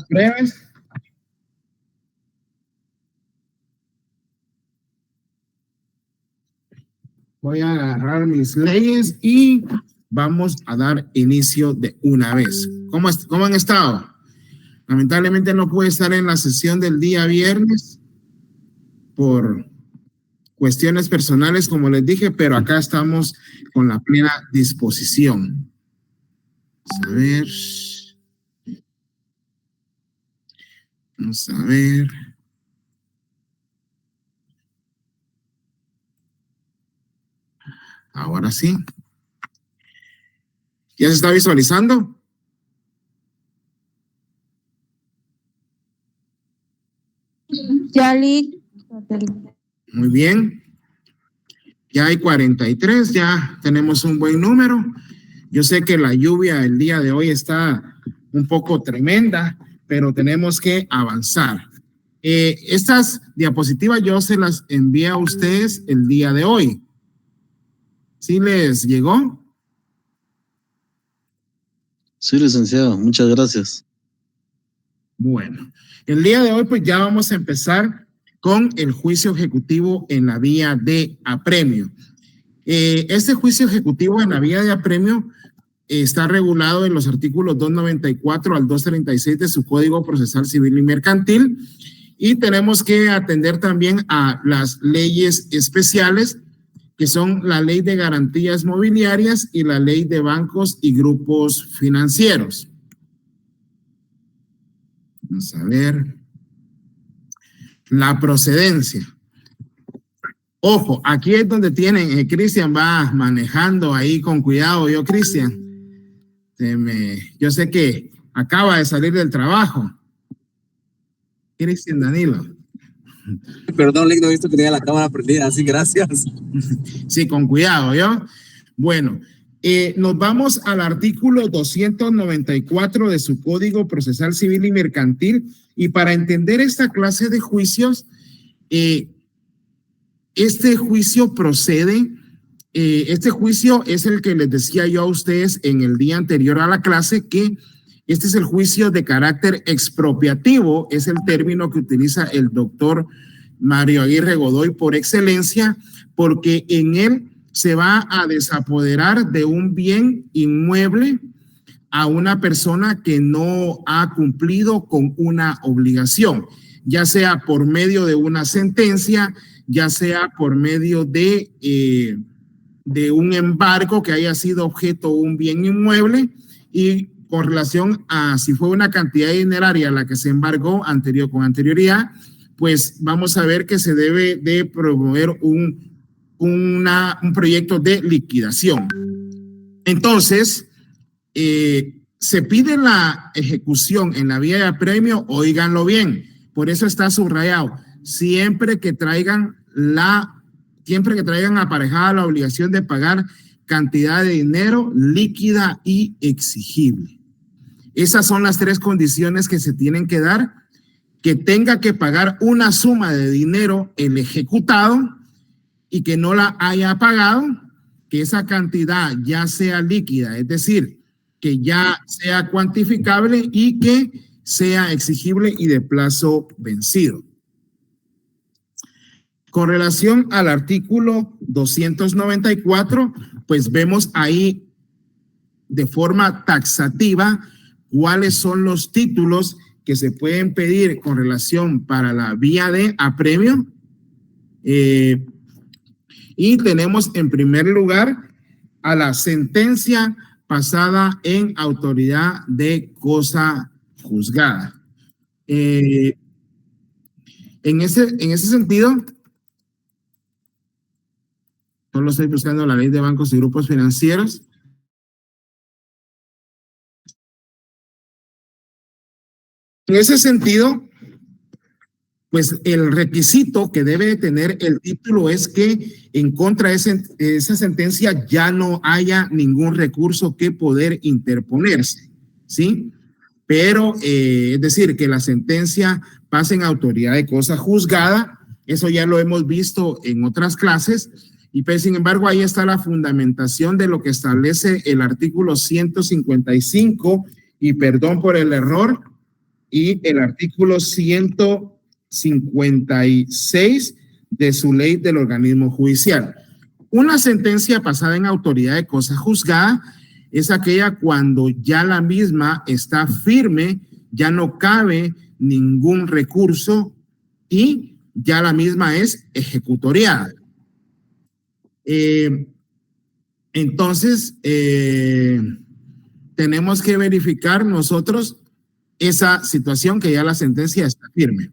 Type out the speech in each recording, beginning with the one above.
breves. Voy a agarrar mis leyes y vamos a dar inicio de una vez. ¿Cómo han estado? Lamentablemente no pude estar en la sesión del día viernes por cuestiones personales, como les dije, pero acá estamos con la plena disposición. Vamos a ver. Vamos a ver. Ahora sí. ¿Ya se está visualizando? Ya, Lick. Muy bien. Ya hay 43, ya tenemos un buen número. Yo sé que la lluvia el día de hoy está un poco tremenda, pero tenemos que avanzar. Estas diapositivas yo se las envié a ustedes el día de hoy. ¿Sí les llegó? Sí, licenciado, muchas gracias. Bueno, el día de hoy pues ya vamos a empezar con el juicio ejecutivo en la vía de apremio. Este juicio ejecutivo en la vía de apremio está regulado en los artículos 294 al 236 de su Código Procesal Civil y Mercantil, y tenemos que atender también a las leyes especiales, que son la Ley de Garantías Mobiliarias y la Ley de Bancos y Grupos Financieros. Vamos a ver. La procedencia. Ojo, aquí es donde tienen, Cristian va manejando ahí con cuidado. Cristian, yo sé que acaba de salir del trabajo. Cristian Danilo. Perdón, Lick, no he visto que tenía la cámara prendida, así, gracias. Sí, con cuidado, ¿yo? Bueno, nos vamos al artículo 294 de su Código Procesal Civil y Mercantil, y para entender esta clase de juicios, este juicio procede, este juicio es el que les decía yo a ustedes en el día anterior a la clase, que este es el juicio de carácter expropiativo, es el término que utiliza el doctor Mario Aguirre Godoy por excelencia, porque en él se va a desapoderar de un bien inmueble a una persona que no ha cumplido con una obligación, ya sea por medio de una sentencia, ya sea por medio de un embargo que haya sido objeto de un bien inmueble, y con relación a si fue una cantidad dineraria la que se embargó con anterioridad, pues vamos a ver que se debe de promover un proyecto de liquidación. Entonces, se pide la ejecución en la vía de apremio, óiganlo bien, por eso está subrayado, siempre que traigan aparejada la obligación de pagar cantidad de dinero líquida y exigible. Esas son las tres condiciones que se tienen que dar: que tenga que pagar una suma de dinero el ejecutado y que no la haya pagado, que esa cantidad ya sea líquida, es decir, que ya sea cuantificable, y que sea exigible y de plazo vencido. Con relación al artículo 294, pues vemos ahí de forma taxativa cuáles son los títulos que se pueden pedir con relación para la vía de apremio. Y tenemos en primer lugar a la sentencia pasada en autoridad de cosa juzgada. En ese sentido, solo estoy buscando la Ley de Bancos y Grupos Financieros. En ese sentido, pues el requisito que debe de tener el título es que en contra de esa sentencia ya no haya ningún recurso que poder interponerse, ¿sí? Pero, es decir, que la sentencia pase en autoridad de cosa juzgada, eso ya lo hemos visto en otras clases, y pues, sin embargo, ahí está la fundamentación de lo que establece el artículo 155, y perdón por el error, y el artículo 156 de su ley del organismo judicial. Una sentencia pasada en autoridad de cosa juzgada es aquella cuando ya la misma está firme, ya no cabe ningún recurso y ya la misma es ejecutoriada. Entonces, tenemos que verificar nosotros esa situación que ya la sentencia está firme.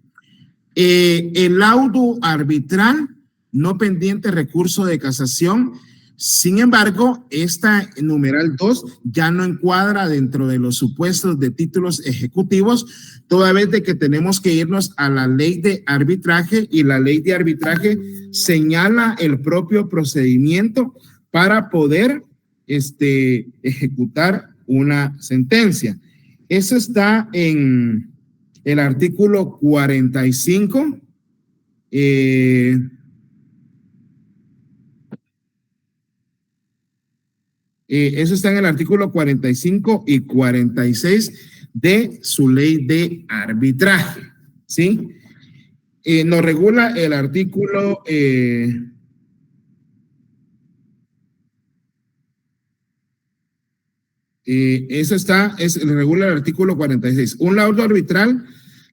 El laudo arbitral no pendiente recurso de casación. Sin embargo, esta numeral 2 ya no encuadra dentro de los supuestos de títulos ejecutivos, toda vez de que tenemos que irnos a la ley de arbitraje, y la ley de arbitraje señala el propio procedimiento para poder ejecutar una sentencia. Eso está en el artículo 45. Eso está en el artículo 45 y 46 de su ley de arbitraje, ¿sí? Nos regula el artículo regula el artículo 46. Un laudo arbitral,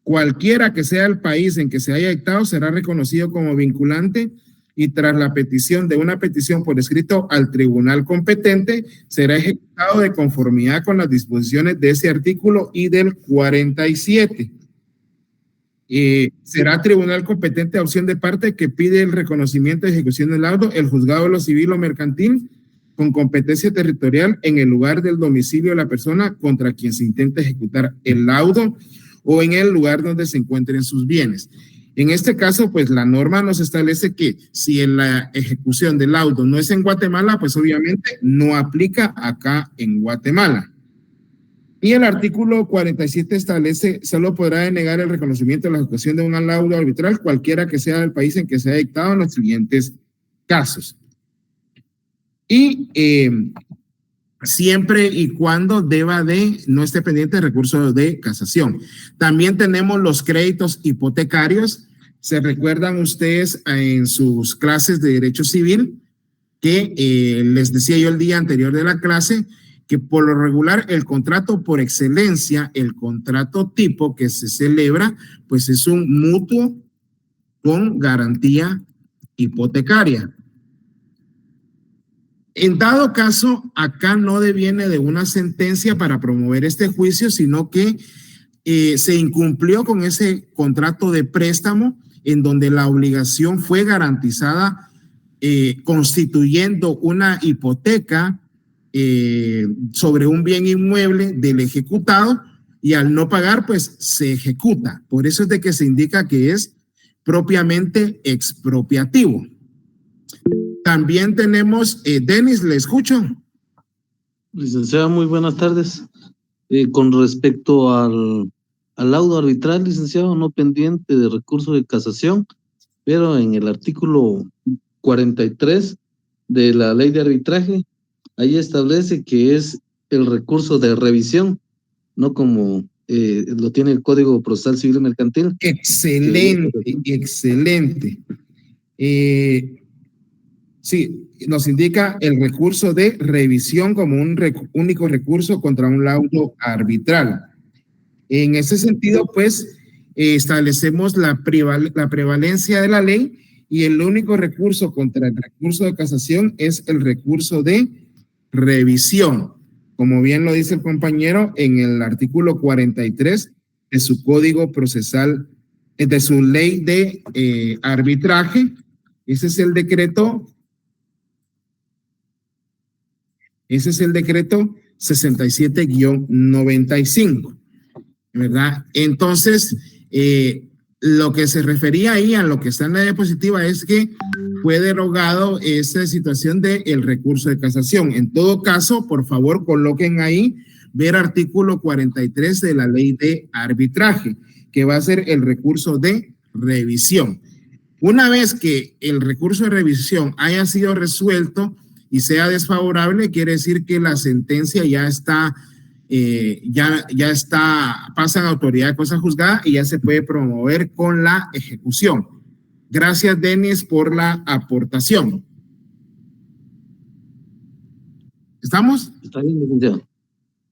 cualquiera que sea el país en que se haya dictado, será reconocido como vinculante, y tras la petición de una petición por escrito al tribunal competente, será ejecutado de conformidad con las disposiciones de ese artículo y del 47. Será tribunal competente a opción de parte que pide el reconocimiento de ejecución del laudo, el juzgado de lo civil o mercantil con competencia territorial en el lugar del domicilio de la persona contra quien se intenta ejecutar el laudo o en el lugar donde se encuentren sus bienes. En este caso, pues la norma nos establece que si en la ejecución del laudo no es en Guatemala, pues obviamente no aplica acá en Guatemala. Y el artículo 47 establece, solo podrá denegar el reconocimiento de la ejecución de un laudo arbitral cualquiera que sea el país en que se haya dictado en los siguientes casos. Y siempre y cuando no esté pendiente de recurso de casación. También tenemos los créditos hipotecarios. ¿Se recuerdan ustedes en sus clases de Derecho Civil que les decía yo el día anterior de la clase que por lo regular el contrato por excelencia, el contrato tipo que se celebra, pues es un mutuo con garantía hipotecaria? En dado caso, acá no deviene de una sentencia para promover este juicio, sino que se incumplió con ese contrato de préstamo en donde la obligación fue garantizada constituyendo una hipoteca sobre un bien inmueble del ejecutado, y al no pagar, pues se ejecuta. Por eso es de que se indica que es propiamente expropiativo. También tenemos, Denis, le escucho. Licenciado, muy buenas tardes. Con respecto al laudo arbitral, licenciado, no pendiente de recurso de casación, pero en el artículo 43 de la ley de arbitraje, ahí establece que es el recurso de revisión, no como lo tiene el Código Procesal Civil y Mercantil. Excelente, excelente. Sí, nos indica el recurso de revisión como un único recurso contra un laudo arbitral. En ese sentido, pues, establecemos la prevalencia de la ley, y el único recurso contra el recurso de casación es el recurso de revisión, como bien lo dice el compañero en el artículo 43 de su Código Procesal, de su ley de arbitraje. Ese es el decreto 67-95, ¿verdad? Entonces, lo que se refería ahí a lo que está en la diapositiva es que fue derogado esa situación del recurso de casación. En todo caso, por favor, coloquen ahí, ver artículo 43 de la ley de arbitraje, que va a ser el recurso de revisión. Una vez que el recurso de revisión haya sido resuelto y sea desfavorable, quiere decir que la sentencia ya está ya pasa en autoridad de cosa juzgada y ya se puede promover con la ejecución. Gracias, Denis, por la aportación. ¿Estamos? Está bien, licenciado.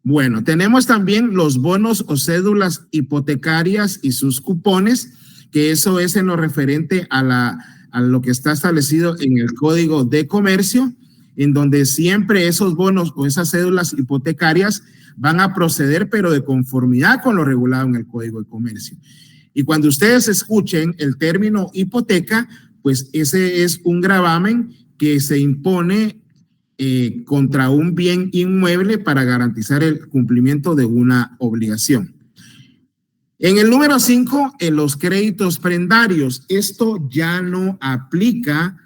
Bueno, tenemos también los bonos o cédulas hipotecarias y sus cupones, que eso es en lo referente a lo que está establecido en el Código de Comercio, en donde siempre esos bonos o esas cédulas hipotecarias van a proceder, pero de conformidad con lo regulado en el Código de Comercio. Y cuando ustedes escuchen el término hipoteca, pues ese es un gravamen que se impone contra un bien inmueble para garantizar el cumplimiento de una obligación. En el número 5, en los créditos prendarios, esto ya no aplica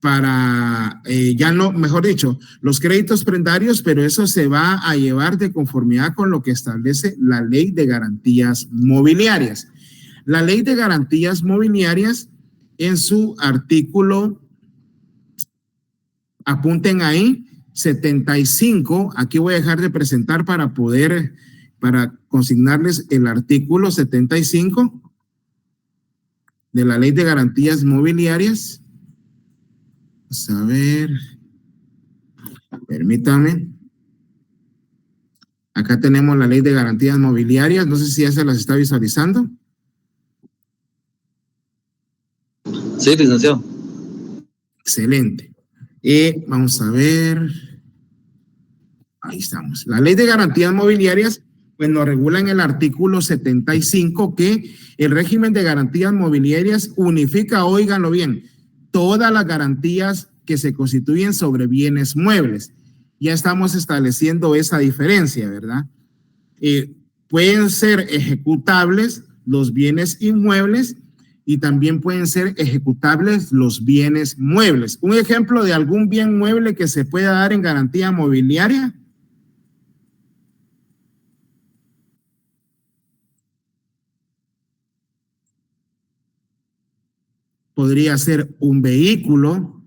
ya no, mejor dicho, los créditos prendarios, pero eso se va a llevar de conformidad con lo que establece la Ley de Garantías Mobiliarias. La Ley de Garantías Mobiliarias, en su artículo, apunten ahí, 75, aquí voy a dejar de presentar para consignarles el artículo 75 de la Ley de Garantías Mobiliarias. Vamos a ver, permítame. Acá tenemos la Ley de Garantías Mobiliarias, no sé si ya se las está visualizando. Sí, licenciado. Excelente. Vamos a ver. Ahí estamos. La Ley de Garantías Mobiliarias, pues nos regula en el artículo 75 que el régimen de garantías mobiliarias unifica, óiganlo bien, todas las garantías que se constituyen sobre bienes muebles. Ya estamos estableciendo esa diferencia, ¿verdad? Pueden ser ejecutables los bienes inmuebles y también pueden ser ejecutables los bienes muebles. Un ejemplo de algún bien mueble que se pueda dar en garantía mobiliaria. Podría ser un vehículo,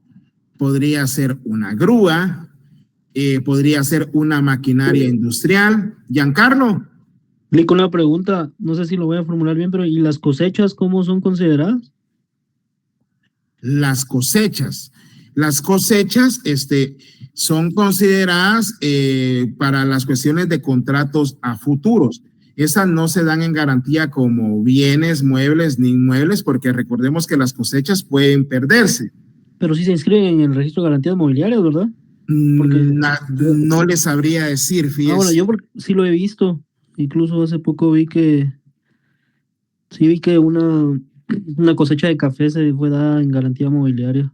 podría ser una grúa, podría ser una maquinaria industrial. Giancarlo. Con una pregunta, no sé si lo voy a formular bien, pero ¿y las cosechas cómo son consideradas? Las cosechas son consideradas para las cuestiones de contratos a futuros. Esas no se dan en garantía como bienes muebles ni inmuebles, porque recordemos que las cosechas pueden perderse. Pero sí se inscriben en el registro de garantías mobiliarias, ¿verdad? No les sabría decir, fíjese. Bueno, yo sí lo he visto. Incluso hace poco vi que una cosecha de café se fue dada en garantía mobiliaria.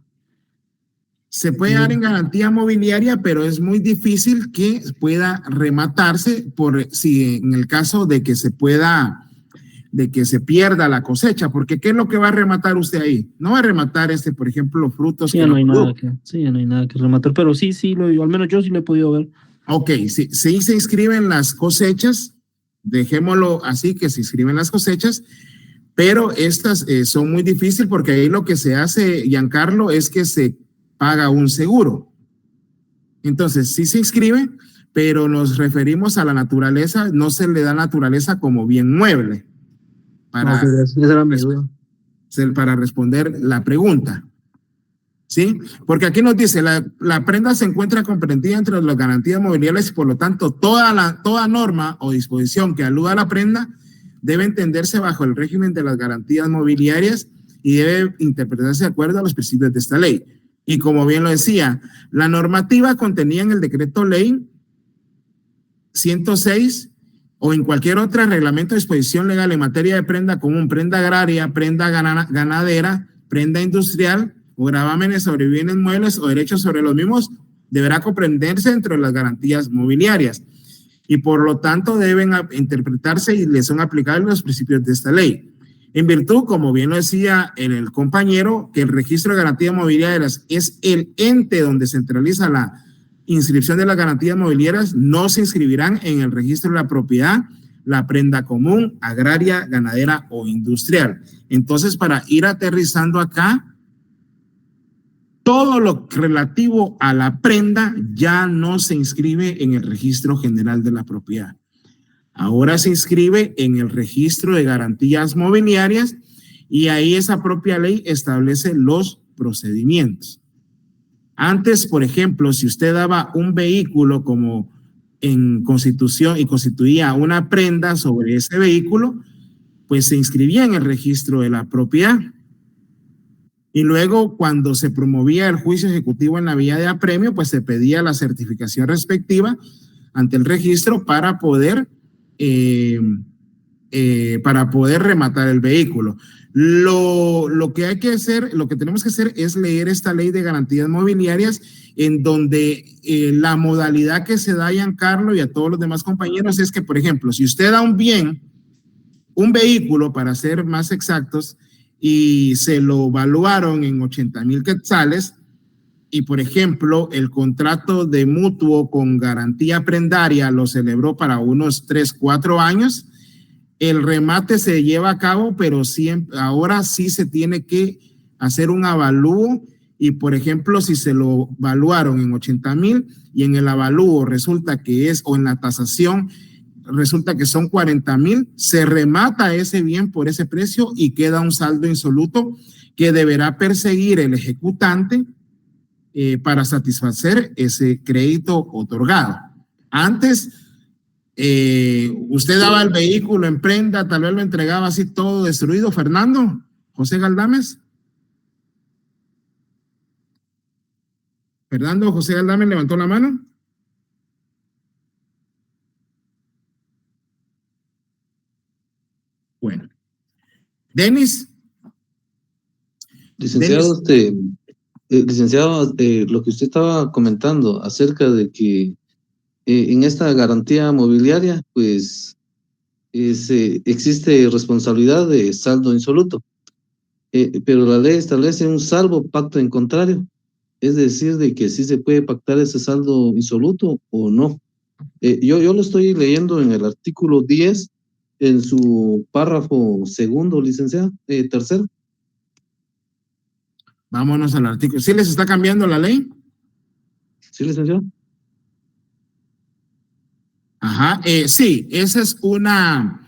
Se puede dar en garantía mobiliaria, pero es muy difícil que pueda rematarse si en el caso de que se pierda la cosecha, porque ¿qué es lo que va a rematar usted ahí? No va a rematar por ejemplo, los frutos. Ya no hay nada que rematar, pero sí, al menos yo sí lo he podido ver. Ok, sí se inscriben las cosechas, dejémoslo así, que se inscriben las cosechas, pero estas son muy difíciles porque ahí lo que se hace, Giancarlo, es que se paga un seguro. Entonces, sí se inscribe, pero nos referimos a la naturaleza, no se le da naturaleza como bien mueble. Para responder la pregunta. ¿Sí? Porque aquí nos dice, la prenda se encuentra comprendida entre las garantías mobiliarias y por lo tanto toda norma o disposición que aluda a la prenda debe entenderse bajo el régimen de las garantías mobiliarias y debe interpretarse de acuerdo a los principios de esta ley. Y como bien lo decía, la normativa contenida en el decreto ley 106 o en cualquier otro reglamento de disposición legal en materia de prenda común, prenda agraria, prenda ganadera, prenda industrial o gravámenes sobre bienes muebles o derechos sobre los mismos, deberá comprenderse dentro de las garantías mobiliarias y por lo tanto deben interpretarse y les son aplicables los principios de esta ley. En virtud, como bien lo decía el compañero, que el registro de garantías mobiliarias es el ente donde se centraliza la inscripción de las garantías mobiliarias, no se inscribirán en el registro de la propiedad, la prenda común, agraria, ganadera o industrial. Entonces, para ir aterrizando acá, todo lo relativo a la prenda ya no se inscribe en el registro general de la propiedad. Ahora se inscribe en el registro de garantías mobiliarias y ahí esa propia ley establece los procedimientos. Antes, por ejemplo, si usted daba un vehículo como en constitución y constituía una prenda sobre ese vehículo, pues se inscribía en el registro de la propiedad. Y luego, cuando se promovía el juicio ejecutivo en la vía de apremio, pues se pedía la certificación respectiva ante el registro para poder rematar el vehículo. Lo que hay que hacer, lo que tenemos que hacer es leer esta ley de garantías mobiliarias, en donde la modalidad que se da a Giancarlo y a todos los demás compañeros es que, por ejemplo, si usted da un bien, un vehículo, para ser más exactos, y se lo evaluaron en 80,000 quetzales, y por ejemplo, el contrato de mutuo con garantía prendaria lo celebró para unos 3, 4 años, el remate se lleva a cabo, pero siempre, ahora sí se tiene que hacer un avalúo, y por ejemplo, si se lo evaluaron en 80,000 y en el avalúo resulta que es, o en la tasación, resulta que son 40,000, se remata ese bien por ese precio y queda un saldo insoluto que deberá perseguir el ejecutante para satisfacer ese crédito otorgado. Antes, usted daba el vehículo en prenda, tal vez lo entregaba así todo destruido. Fernando, José Galdames. Fernando, José Galdames levantó la mano. Bueno. Denis. Licenciado, licenciado, lo que usted estaba comentando acerca de que en esta garantía mobiliaria, pues existe responsabilidad de saldo insoluto, pero la ley establece un salvo pacto en contrario, es decir, de que sí se puede pactar ese saldo insoluto o no. Yo lo estoy leyendo en el artículo 10, en su párrafo segundo, licenciado, tercero. Vámonos al artículo. ¿Sí les está cambiando la ley? Sí, licenciado. Ajá, sí, esa es una,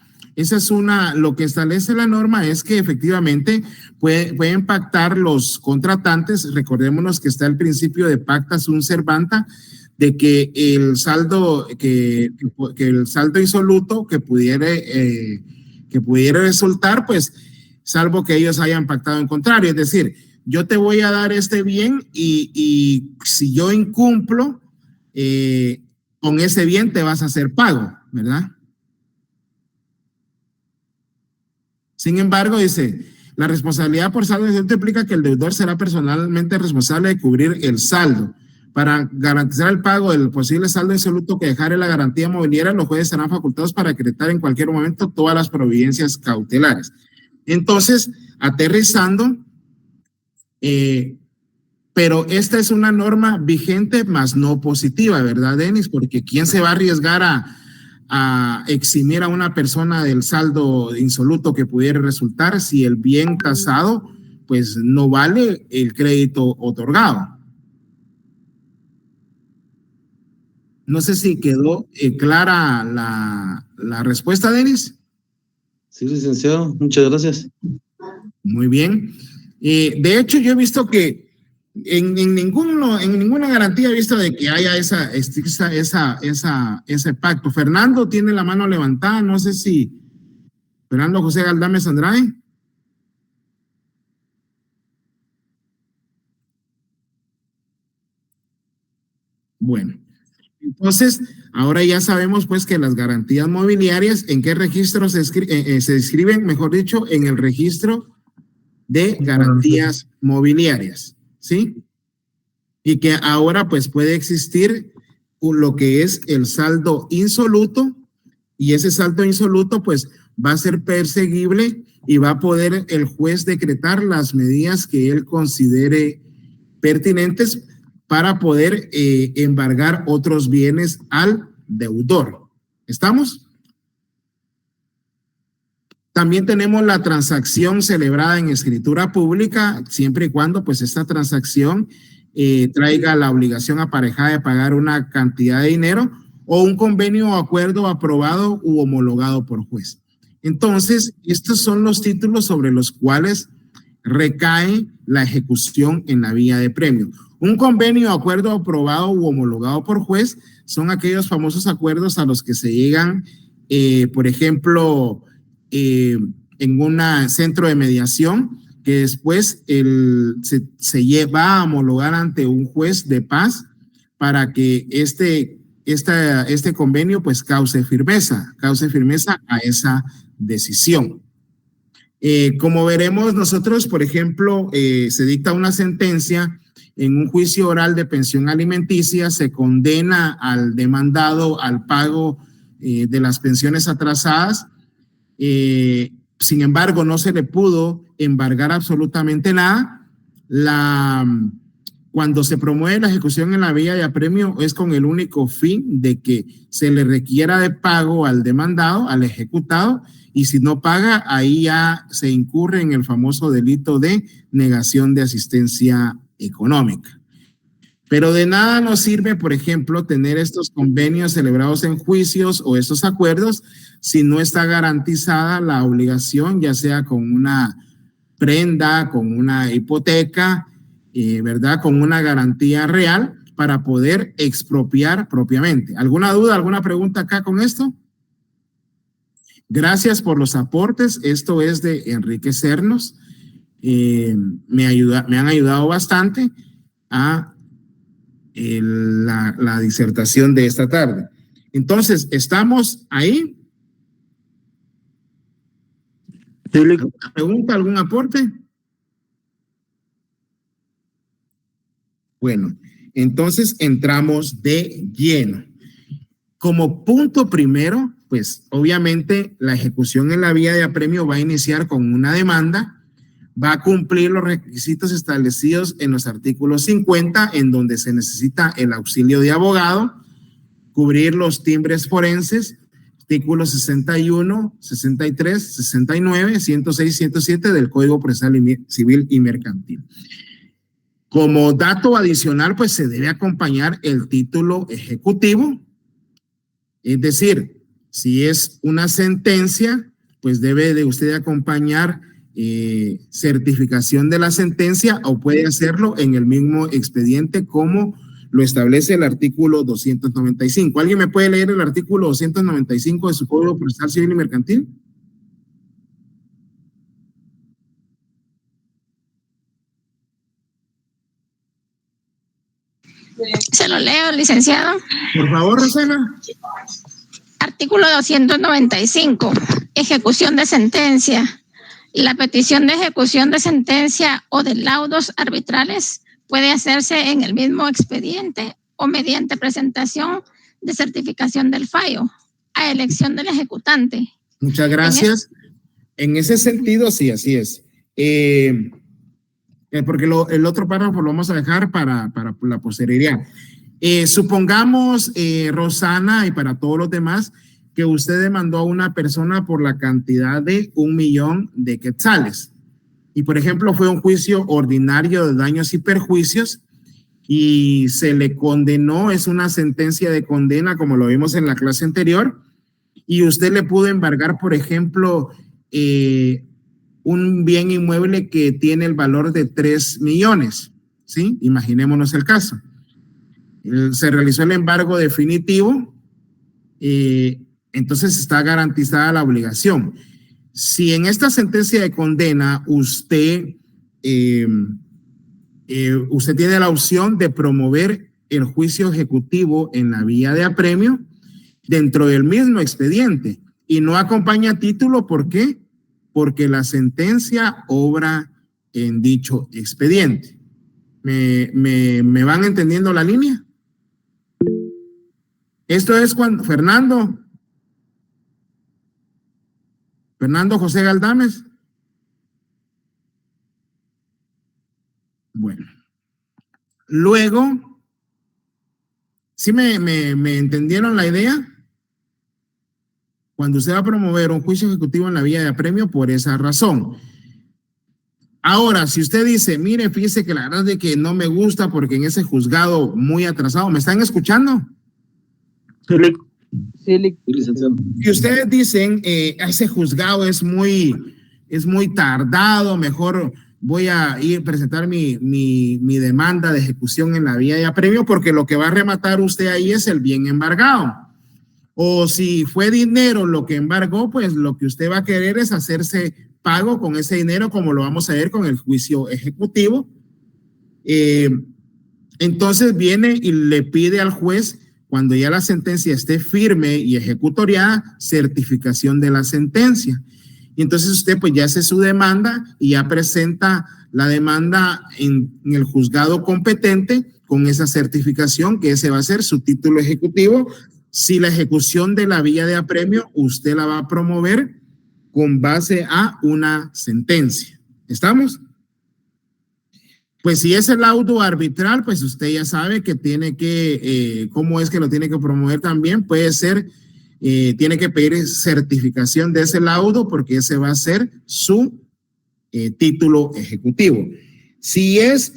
lo que establece la norma es que efectivamente pueden pactar los contratantes. Recordémonos que está el principio de pacta sunt servanda, de que el saldo, que el saldo insoluto que pudiera resultar, pues, salvo que ellos hayan pactado en contrario. Es decir, yo te voy a dar este bien y si yo incumplo, con ese bien te vas a hacer pago, ¿verdad? Sin embargo, dice, la responsabilidad por saldo insoluto implica que el deudor será personalmente responsable de cubrir el saldo. Para garantizar el pago del posible saldo insoluto que dejare la garantía mobiliaria, los jueces serán facultados para decretar en cualquier momento todas las providencias cautelares. Entonces, aterrizando, pero esta es una norma vigente, más no positiva, ¿verdad, Denis? Porque ¿quién se va a arriesgar a eximir a una persona del saldo insoluto que pudiera resultar si el bien tasado, pues, no vale el crédito otorgado? No sé si quedó clara la respuesta, Denis. Sí, licenciado, muchas gracias. Muy bien. De hecho, yo he visto que en ninguna garantía he visto de que haya ese pacto. Fernando tiene la mano levantada, no sé si Fernando José Galdames Andrade. Bueno, entonces ahora ya sabemos pues que las garantías mobiliarias, ¿en qué registro se inscriben? Mejor dicho, en el registro de garantías mobiliarias, ¿sí? Y que ahora pues puede existir lo que es el saldo insoluto, y ese saldo insoluto pues va a ser perseguible y va a poder el juez decretar las medidas que él considere pertinentes para poder embargar otros bienes al deudor. ¿Estamos? También tenemos la transacción celebrada en escritura pública, siempre y cuando pues esta transacción traiga la obligación aparejada de pagar una cantidad de dinero o un convenio o acuerdo aprobado u homologado por juez. Entonces, estos son los títulos sobre los cuales recae la ejecución en la vía de premio. Un convenio o acuerdo aprobado u homologado por juez son aquellos famosos acuerdos a los que se llegan, por ejemplo, en un centro de mediación, que después se lleva a homologar ante un juez de paz para que este convenio pues cause firmeza a esa decisión. Como veremos nosotros, por ejemplo, se dicta una sentencia en un juicio oral de pensión alimenticia, se condena al demandado al pago de las pensiones atrasadas. Sin embargo, no se le pudo embargar absolutamente nada. Cuando se promueve la ejecución en la vía de apremio es con el único fin de que se le requiera de pago al demandado, al ejecutado, y si no paga, ahí ya se incurre en el famoso delito de negación de asistencia económica. Pero de nada nos sirve, por ejemplo, tener estos convenios celebrados en juicios o estos acuerdos si no está garantizada la obligación, ya sea con una prenda, con una hipoteca, ¿verdad? Con una garantía real para poder expropiar propiamente. ¿Alguna duda, alguna pregunta acá con esto? Gracias por los aportes. Esto es de enriquecernos. Me han ayudado bastante a la disertación de esta tarde. Entonces, ¿estamos ahí? ¿Alguna pregunta, algún aporte? Bueno, entonces entramos de lleno. Como punto primero, pues obviamente la ejecución en la vía de apremio va a iniciar con una demanda, va a cumplir los requisitos establecidos en los artículos 50, en donde se necesita el auxilio de abogado, cubrir los timbres forenses, artículos 61, 63, 69, 106, 107 del Código Procesal Civil y Mercantil. Como dato adicional, pues se debe acompañar el título ejecutivo, es decir, si es una sentencia, pues debe de usted acompañar certificación de la sentencia o puede hacerlo en el mismo expediente como lo establece el artículo 295. ¿Alguien me puede leer el artículo 295 de su Código Procesal Civil y Mercantil? Se lo leo, licenciado. Por favor, Rosana. Artículo 295. Ejecución de sentencia. La petición de ejecución de sentencia o de laudos arbitrales puede hacerse en el mismo expediente o mediante presentación de certificación del fallo a elección del ejecutante. Muchas gracias. En ese sentido, sí, así es. Porque el otro párrafo lo vamos a dejar para la posterioridad. Supongamos, Rosana, y para todos los demás, que usted demandó a una persona por la cantidad de 1,000,000 de quetzales. Y, por ejemplo, fue un juicio ordinario de daños y perjuicios y se le condenó, es una sentencia de condena, como lo vimos en la clase anterior, y usted le pudo embargar, por ejemplo, un bien inmueble que tiene el valor de 3 millones, ¿sí? Imaginémonos el caso. Se realizó el embargo definitivo, entonces está garantizada la obligación. Si en esta sentencia de condena usted tiene la opción de promover el juicio ejecutivo en la vía de apremio dentro del mismo expediente y no acompaña título, ¿por qué? Porque la sentencia obra en dicho expediente. ¿Me van entendiendo la línea? Esto es cuando Fernando José Galdames. Bueno. Luego, ¿sí me entendieron la idea? cuando usted va a promover un juicio ejecutivo en la vía de apremio por esa razón. Ahora, si usted dice, mire, fíjese que la verdad es de que no me gusta porque en ese juzgado muy atrasado, ¿me están escuchando? Sí, licenciado. Y ustedes dicen, ese juzgado es muy tardado, mejor voy a ir a presentar mi demanda de ejecución en la vía de apremio porque lo que va a rematar usted ahí es el bien embargado. O si fue dinero lo que embargó, pues lo que usted va a querer es hacerse pago con ese dinero, como lo vamos a ver con el juicio ejecutivo. Entonces viene y le pide al juez, cuando ya la sentencia esté firme y ejecutoriada, certificación de la sentencia. Y entonces usted pues ya hace su demanda y ya presenta la demanda en el juzgado competente con esa certificación, que ese va a ser su título ejecutivo. Si la ejecución de la vía de apremio, usted la va a promover con base a una sentencia. ¿Estamos? Pues si es el laudo arbitral, pues usted ya sabe que tiene que, ¿cómo es que lo tiene que promover también? Puede ser, tiene que pedir certificación de ese laudo porque ese va a ser su título ejecutivo. Si es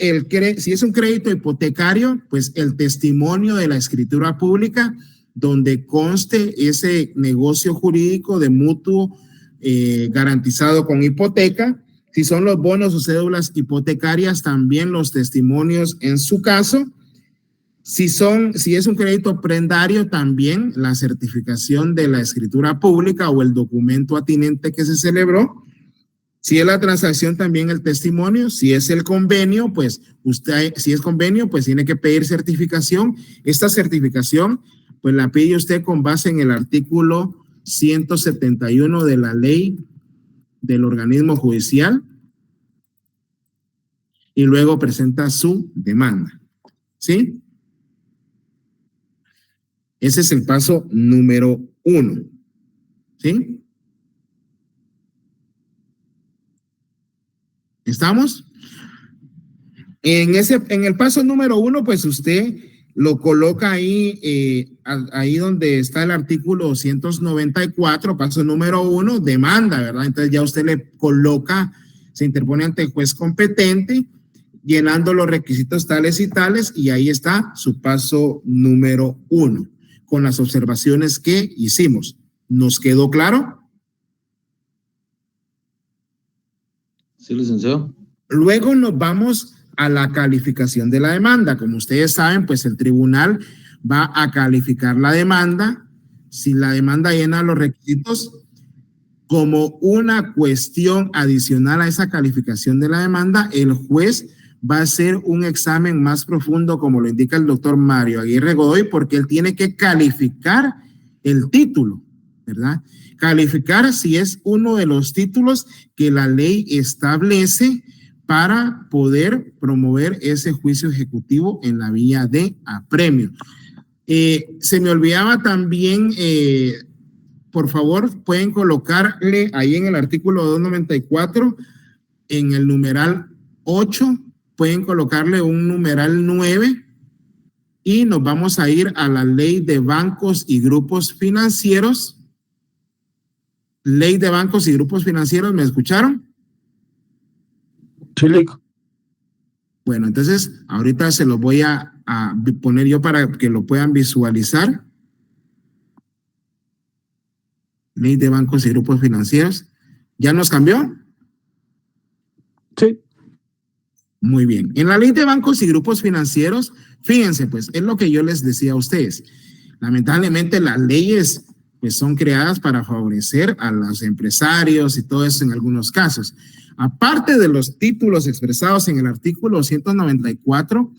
un crédito hipotecario, pues el testimonio de la escritura pública donde conste ese negocio jurídico de mutuo garantizado con hipoteca. Si son los bonos o cédulas hipotecarias, también los testimonios en su caso. Si es un crédito prendario, también la certificación de la escritura pública o el documento atinente que se celebró. Si es la transacción, también el testimonio. Si es el convenio, pues si es convenio, pues tiene que pedir certificación. Esta certificación, pues la pide usted con base en el artículo 171 de la ley del organismo judicial y luego presenta su demanda. ¿Sí? Ese es el paso número 1. ¿Sí? ¿Estamos? En el paso número 1, pues usted lo coloca ahí, ahí donde está el artículo 294, paso número 1, demanda, ¿verdad? Entonces ya usted le coloca, se interpone ante el juez competente, llenando los requisitos tales y tales, y ahí está su paso número 1, con las observaciones que hicimos. ¿Nos quedó claro? Sí, licenciado. Luego nos vamos a la calificación de la demanda. Como ustedes saben, pues el tribunal va a calificar la demanda. Si la demanda llena los requisitos, como una cuestión adicional a esa calificación de la demanda, el juez va a hacer un examen más profundo, como lo indica el doctor Mario Aguirre Godoy, porque él tiene que calificar el título, ¿verdad? Calificar si es uno de los títulos que la ley establece para poder promover ese juicio ejecutivo en la vía de apremio. Se me olvidaba también, por favor, pueden colocarle ahí en el artículo 294, en el numeral 8, pueden colocarle un numeral 9 y nos vamos a ir a la ley de bancos y grupos financieros. Ley de bancos y grupos financieros, ¿me escucharon? Sí. Bueno, entonces ahorita se los voy a poner yo para que lo puedan visualizar. Ley de bancos y grupos financieros. ¿Ya nos cambió? Sí. Muy bien. En la ley de bancos y grupos financieros, fíjense, pues es lo que yo les decía a ustedes. Lamentablemente las leyes pues son creadas para favorecer a los empresarios y todo eso en algunos casos. Aparte de los títulos expresados en el artículo 194,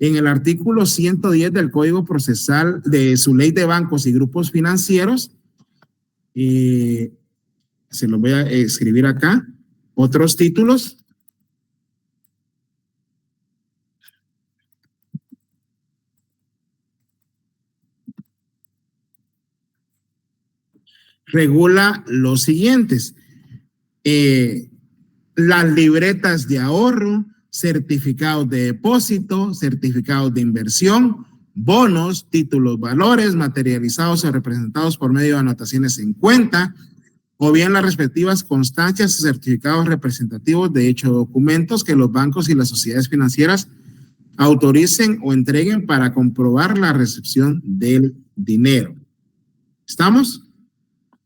en el artículo 110 del Código Procesal de su ley de bancos y grupos financieros, se los voy a escribir acá, otros títulos. Regula los siguientes. Las libretas de ahorro, certificados de depósito, certificados de inversión, bonos, títulos, valores materializados o representados por medio de anotaciones en cuenta, o bien las respectivas constancias o certificados representativos de hechos documentos que los bancos y las sociedades financieras autoricen o entreguen para comprobar la recepción del dinero. ¿Estamos?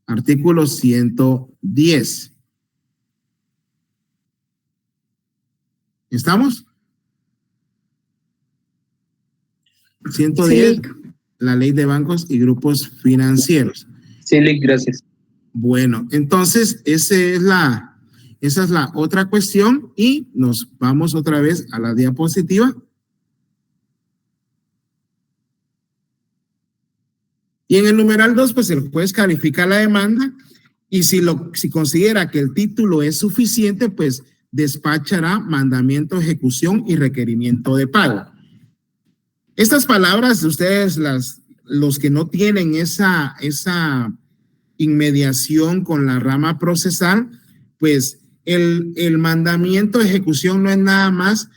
Artículo 110. ¿Estamos? 110, Sí. la ley de bancos y grupos financieros. Sí, Lick, gracias. Bueno, entonces esa es la otra cuestión y nos vamos otra vez a la diapositiva. Y en el numeral 2, pues el juez califica la demanda y si considera que el título es suficiente, pues despachará mandamiento, ejecución y requerimiento de pago. Estas palabras, ustedes, los que no tienen esa inmediación con la rama procesal, pues el mandamiento de ejecución no es nada más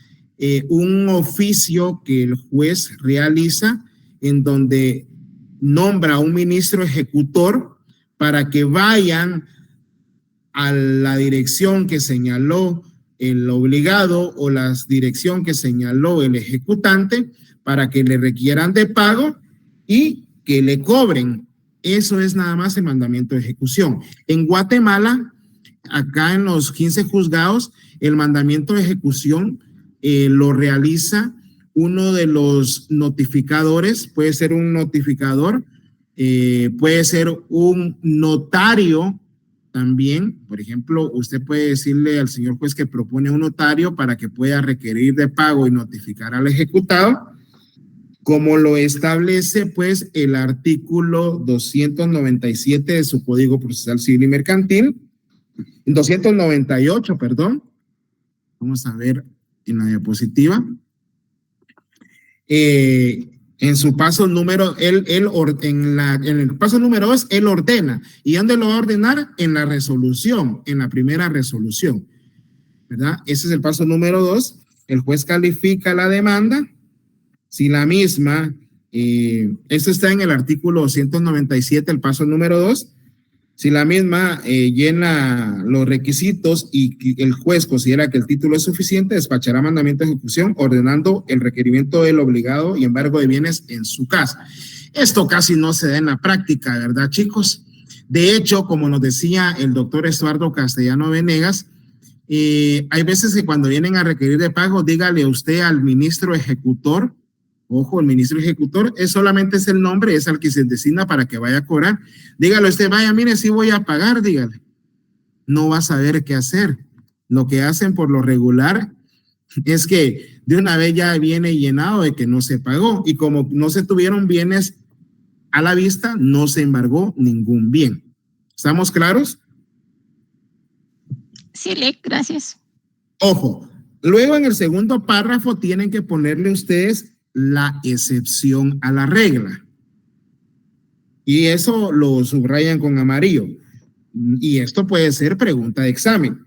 un oficio que el juez realiza en donde nombra a un ministro ejecutor para que vayan a la dirección que señaló el obligado o la dirección que señaló el ejecutante para que le requieran de pago y que le cobren. Eso es nada más el mandamiento de ejecución. En Guatemala, acá en los 15 juzgados, el mandamiento de ejecución lo realiza uno de los notificadores, puede ser un notificador, puede ser un notario también. Por ejemplo, usted puede decirle al señor juez que propone un notario para que pueda requerir de pago y notificar al ejecutado, como lo establece pues el artículo 297 de su Código Procesal Civil y Mercantil, 298, perdón. Vamos a ver en la diapositiva. En su paso número, en el paso número 2, él ordena. ¿Y dónde lo va a ordenar? En la resolución, en la primera resolución, ¿verdad? Ese es el paso número 2. El juez califica la demanda. Si la misma, esto está en el artículo 197, el paso número 2. Si la misma llena los requisitos y el juez considera que el título es suficiente, despachará mandamiento de ejecución ordenando el requerimiento del obligado y embargo de bienes en su casa. Esto casi no se da en la práctica, ¿verdad, chicos? De hecho, como nos decía el doctor Estuardo Castellano Venegas, hay veces que cuando vienen a requerir de pago, dígale usted al ministro ejecutor. Ojo, el ministro ejecutor solamente es el nombre, es al que se designa para que vaya a cobrar. Dígale usted, vaya, mire, sí voy a pagar, dígale. No va a saber qué hacer. Lo que hacen por lo regular es que de una vez ya viene llenado de que no se pagó. Y como no se tuvieron bienes a la vista, no se embargó ningún bien. ¿Estamos claros? Sí, Lick, gracias. Ojo, luego en el segundo párrafo tienen que ponerle ustedes la excepción a la regla. Y eso lo subrayan con amarillo. Y esto puede ser pregunta de examen.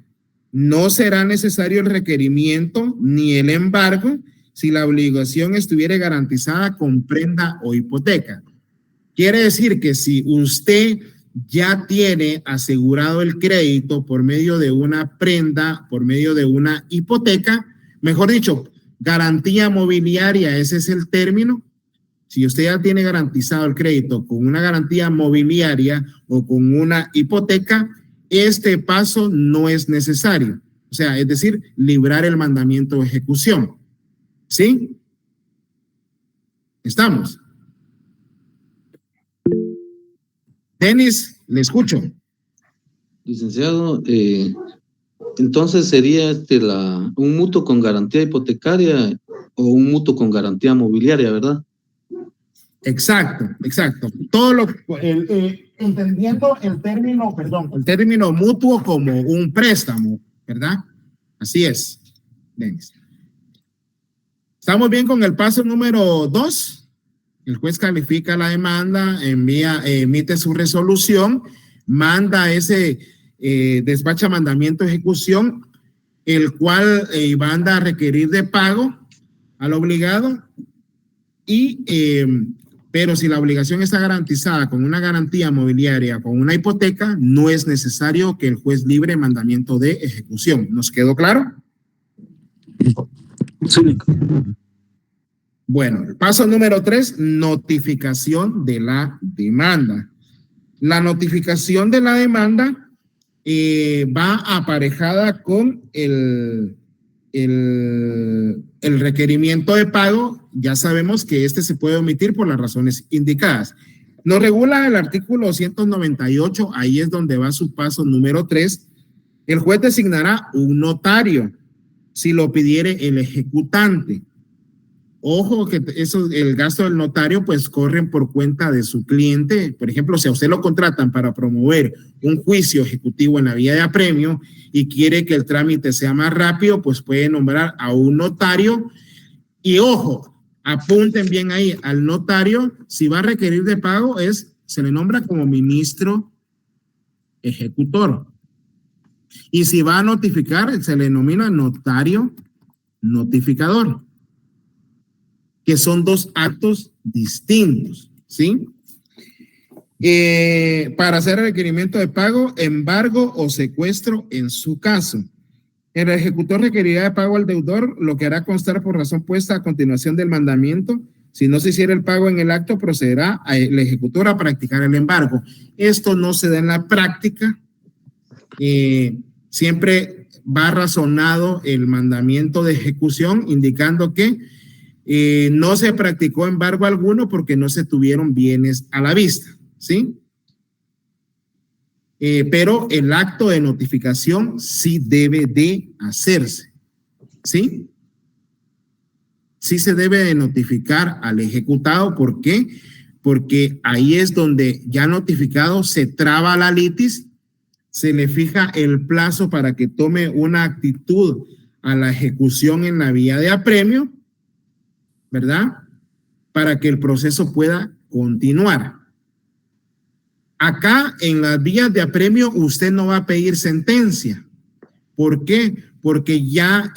No será necesario el requerimiento ni el embargo si la obligación estuviera garantizada con prenda o hipoteca. Quiere decir que si usted ya tiene asegurado el crédito por medio de una prenda, por medio de una hipoteca, mejor dicho, garantía mobiliaria, ese es el término. Si usted ya tiene garantizado el crédito con una garantía mobiliaria o con una hipoteca, este paso no es necesario. O sea, es decir, librar el mandamiento de ejecución. ¿Sí? ¿Estamos? Denis, le escucho. Licenciado, entonces sería un mutuo con garantía hipotecaria o un mutuo con garantía mobiliaria, ¿verdad? Exacto, exacto. Entendiendo el término mutuo como un préstamo, ¿verdad? Así es. Denis. ¿Estamos bien con el paso número 2? El juez califica la demanda, emite su resolución, manda despacha mandamiento de ejecución, el cual manda a requerir de pago al obligado Pero si la obligación está garantizada con una garantía mobiliaria, con una hipoteca, no es necesario que el juez libre mandamiento de ejecución. ¿Nos quedó claro? Sí. Bueno, paso número 3, notificación de la demanda. La notificación de la demanda va aparejada con el requerimiento de pago. Ya sabemos que este se puede omitir por las razones indicadas. Nos regula el artículo 298, ahí es donde va su paso número 3. El juez designará un notario si lo pidiere el ejecutante. Ojo que eso, el gasto del notario pues corren por cuenta de su cliente. Por ejemplo, si a usted lo contratan para promover un juicio ejecutivo en la vía de apremio y quiere que el trámite sea más rápido, pues puede nombrar a un notario. Y ojo, apunten bien ahí al notario, si va a requerir de pago se le nombra como ministro ejecutor. Y si va a notificar, se le denomina notario notificador, que son dos actos distintos, ¿sí? Para hacer el requerimiento de pago, embargo o secuestro en su caso. El ejecutor requerirá de pago al deudor, lo que hará constar por razón puesta a continuación del mandamiento. Si no se hiciera el pago en el acto, procederá el ejecutor a practicar el embargo. Esto no se da en la práctica. Siempre va razonado el mandamiento de ejecución, indicando que no se practicó embargo alguno porque no se tuvieron bienes a la vista, ¿sí? Pero el acto de notificación sí debe de hacerse, ¿sí? Sí se debe de notificar al ejecutado. ¿Por qué? Porque ahí es donde ya notificado se traba la litis, se le fija el plazo para que tome una actitud a la ejecución en la vía de apremio, ¿verdad? Para que el proceso pueda continuar. Acá en las vías de apremio usted no va a pedir sentencia. ¿Por qué? Porque ya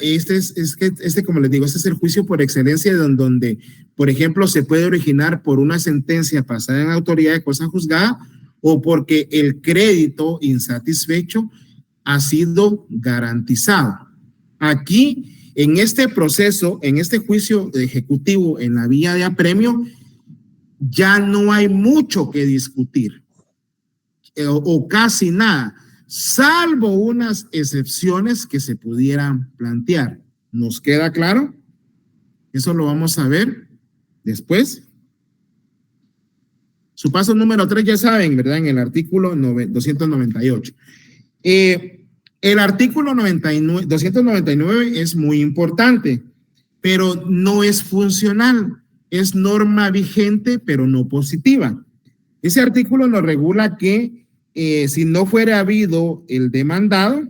como les digo, este es el juicio por excelencia donde, por ejemplo, se puede originar por una sentencia pasada en autoridad de cosa juzgada o porque el crédito insatisfecho ha sido garantizado. Aquí, en este proceso, en este juicio ejecutivo en la vía de apremio, ya no hay mucho que discutir o casi nada, salvo unas excepciones que se pudieran plantear. ¿Nos queda claro? Eso lo vamos a ver después. Su paso número 3 ya saben, ¿verdad? En el artículo 298. El artículo 299 es muy importante, pero no es funcional. Es norma vigente, pero no positiva. Ese artículo nos regula que si no fuera habido el demandado,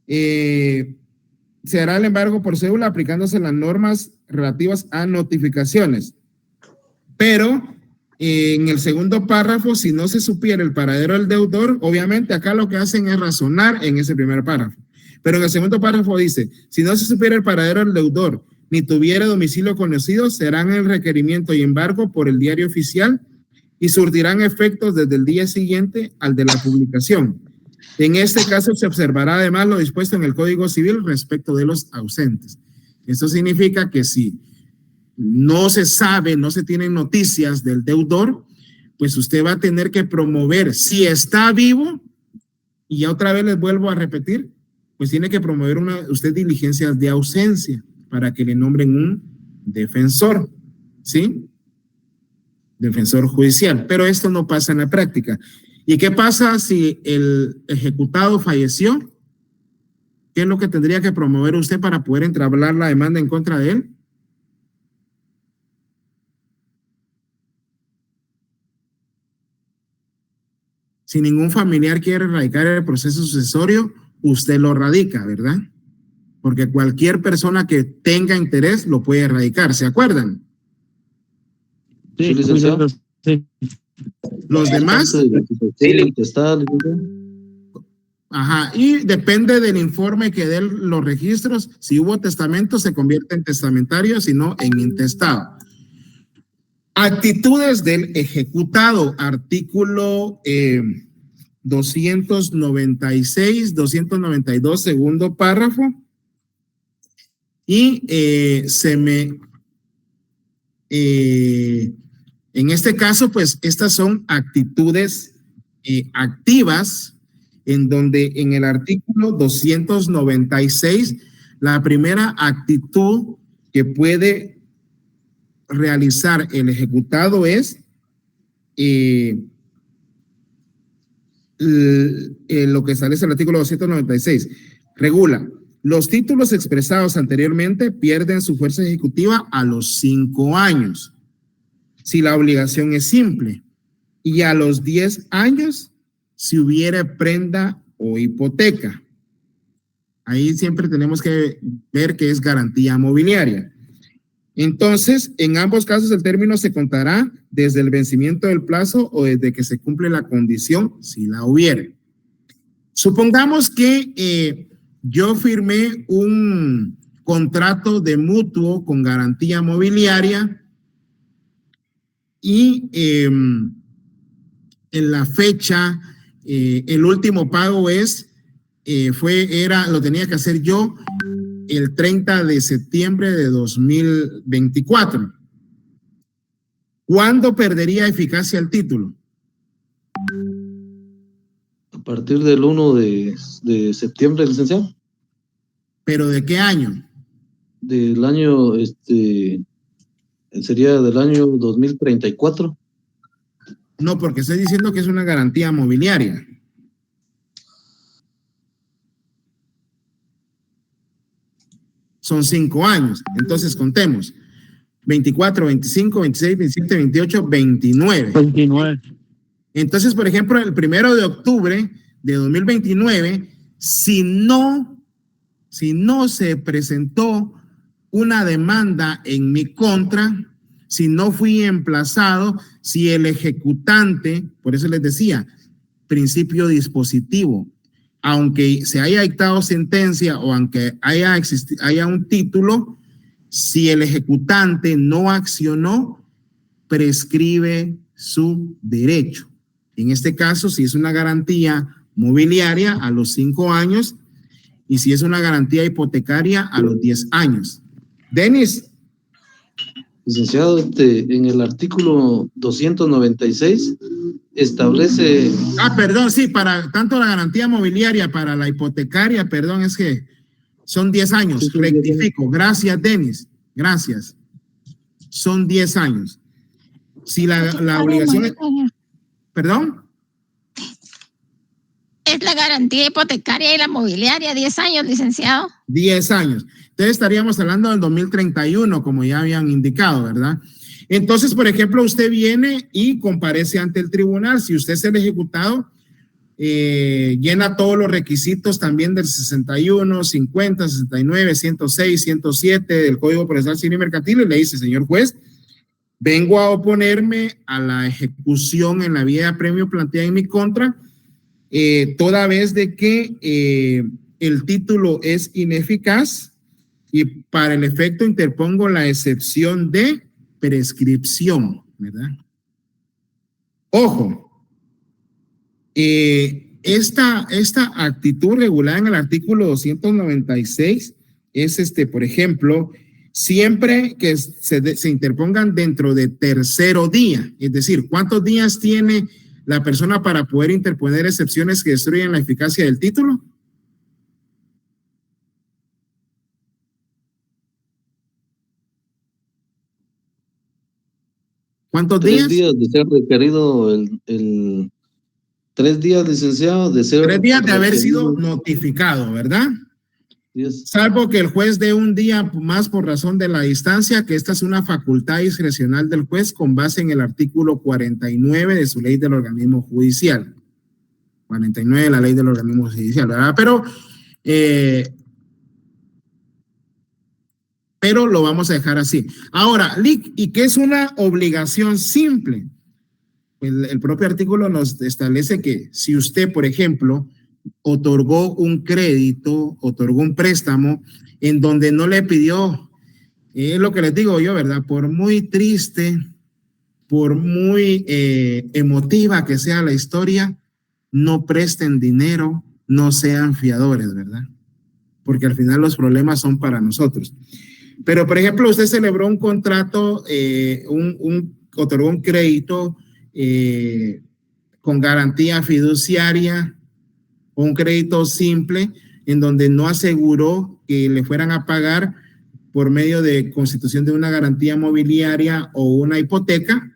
se hará el embargo por cédula aplicándose las normas relativas a notificaciones. Pero en el segundo párrafo, si no se supiera el paradero del deudor, obviamente acá lo que hacen es razonar en ese primer párrafo. Pero en el segundo párrafo dice, si no se supiera el paradero del deudor, ni tuviera domicilio conocido, serán el requerimiento y embargo por el diario oficial y surtirán efectos desde el día siguiente al de la publicación. En este caso se observará además lo dispuesto en el Código Civil respecto de los ausentes. Esto significa que si no se sabe, no se tienen noticias del deudor, pues usted va a tener que promover, si está vivo, y ya otra vez les vuelvo a repetir, pues tiene que promover usted diligencias de ausencia para que le nombren un defensor, ¿sí? Defensor judicial, pero esto no pasa en la práctica. ¿Y qué pasa si el ejecutado falleció? ¿Qué es lo que tendría que promover usted para poder entablar la demanda en contra de él? Si ningún familiar quiere radicar el proceso sucesorio, usted lo radica, ¿verdad? Porque cualquier persona que tenga interés lo puede radicar, ¿se acuerdan? Sí, licenciado. Sí. Los demás, Ajá, y depende del informe que den los registros. Si hubo testamento, se convierte en testamentario, si no, en intestado. Actitudes del ejecutado, artículo 296, 292, segundo párrafo. Y en este caso, pues estas son actitudes activas, en donde en el artículo 296, la primera actitud que puede realizar el ejecutado es lo que establece el artículo 296. Regula: los títulos expresados anteriormente pierden su fuerza ejecutiva a los 5 años, si la obligación es simple, y a los 10 años, si hubiere prenda o hipoteca. Ahí siempre tenemos que ver que es garantía mobiliaria. Entonces, en ambos casos el término se contará desde el vencimiento del plazo o desde que se cumple la condición, si la hubiere. Supongamos que yo firmé un contrato de mutuo con garantía mobiliaria y en la fecha, el último pago lo tenía que hacer yo el 30 de septiembre de 2024. ¿Cuándo perdería eficacia el título? A partir del 1 de septiembre, licenciado. ¿Pero de qué año? Del año, sería del año 2034. No, porque estoy diciendo que es una garantía mobiliaria. Son 5 años. Entonces contemos: 24, 25, 26, 27, 28, 29. 29. Entonces, por ejemplo, el 1 de octubre de 2029, si no se presentó una demanda en mi contra, si no fui emplazado, si el ejecutante, por eso les decía, principio dispositivo, aunque se haya dictado sentencia o aunque haya un título, si el ejecutante no accionó, prescribe su derecho. En este caso, si es una garantía mobiliaria, a los 5 años, y si es una garantía hipotecaria, a los 10 años. Denis. Licenciado, en el artículo 296 establece... Perdón, sí, para tanto la garantía mobiliaria para la hipotecaria, perdón, es que son 10 años, sí, rectifico. Gracias, Denis, gracias. Son 10 años. Si la obligación es... ¿Perdón? Es la garantía hipotecaria y la mobiliaria, 10 años, licenciado. 10 años. Entonces estaríamos hablando del 2031, como ya habían indicado, ¿verdad? Entonces, por ejemplo, usted viene y comparece ante el tribunal. Si usted es el ejecutado, llena todos los requisitos también del 61, 50, 69, 106, 107 del Código Procesal Civil y Mercantil y le dice: señor juez, vengo a oponerme a la ejecución en la vía de apremio planteada en mi contra, toda vez de que el título es ineficaz y para el efecto interpongo la excepción de prescripción, ¿verdad? Ojo, esta actitud regulada en el artículo 296 es, por ejemplo, siempre que se interpongan dentro de tercero día, es decir, ¿cuántos días tiene la persona para poder interponer excepciones que destruyen la eficacia del título? ¿Cuántos días? 3 días de ser requerido, 3 días, licenciado, de ser... 3 días de haber sido notificado, ¿verdad? Yes. Salvo que el juez dé un día más por razón de la distancia, que esta es una facultad discrecional del juez con base en el artículo 49 de su ley del organismo judicial. 49 de la ley del organismo judicial, ¿verdad? Pero lo vamos a dejar así. Ahora, ¿y qué es una obligación simple? El propio artículo nos establece que si usted, por ejemplo, otorgó un crédito, otorgó un préstamo en donde no le pidió, es lo que les digo yo, ¿verdad? Por muy triste, por muy emotiva que sea la historia, no presten dinero, no sean fiadores, ¿verdad? Porque al final los problemas son para nosotros. Pero, por ejemplo, usted celebró un contrato, otorgó un crédito con garantía fiduciaria, o un crédito simple en donde no aseguró que le fueran a pagar por medio de constitución de una garantía mobiliaria o una hipoteca.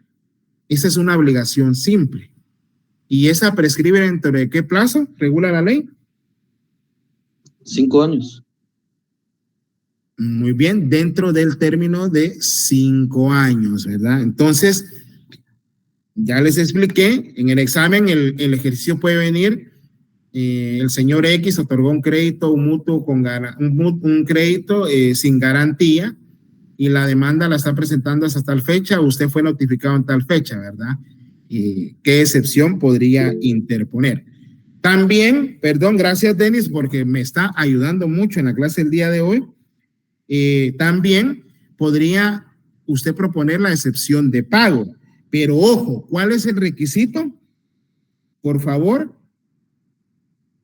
Esa es una obligación simple. ¿Y esa prescribe dentro de qué plazo? ¿Regula la ley? 5 años. Muy bien, dentro del término de 5 años, ¿verdad? Entonces, ya les expliqué, en el examen el ejercicio puede venir, el señor X otorgó un crédito, un mutuo con un crédito sin garantía y la demanda la está presentando hasta tal fecha, usted fue notificado en tal fecha, ¿verdad? ¿Qué excepción podría interponer? También, perdón, gracias Denis, porque me está ayudando mucho en la clase el día de hoy. También podría usted proponer la excepción de pago, pero ojo, ¿cuál es el requisito? Por favor,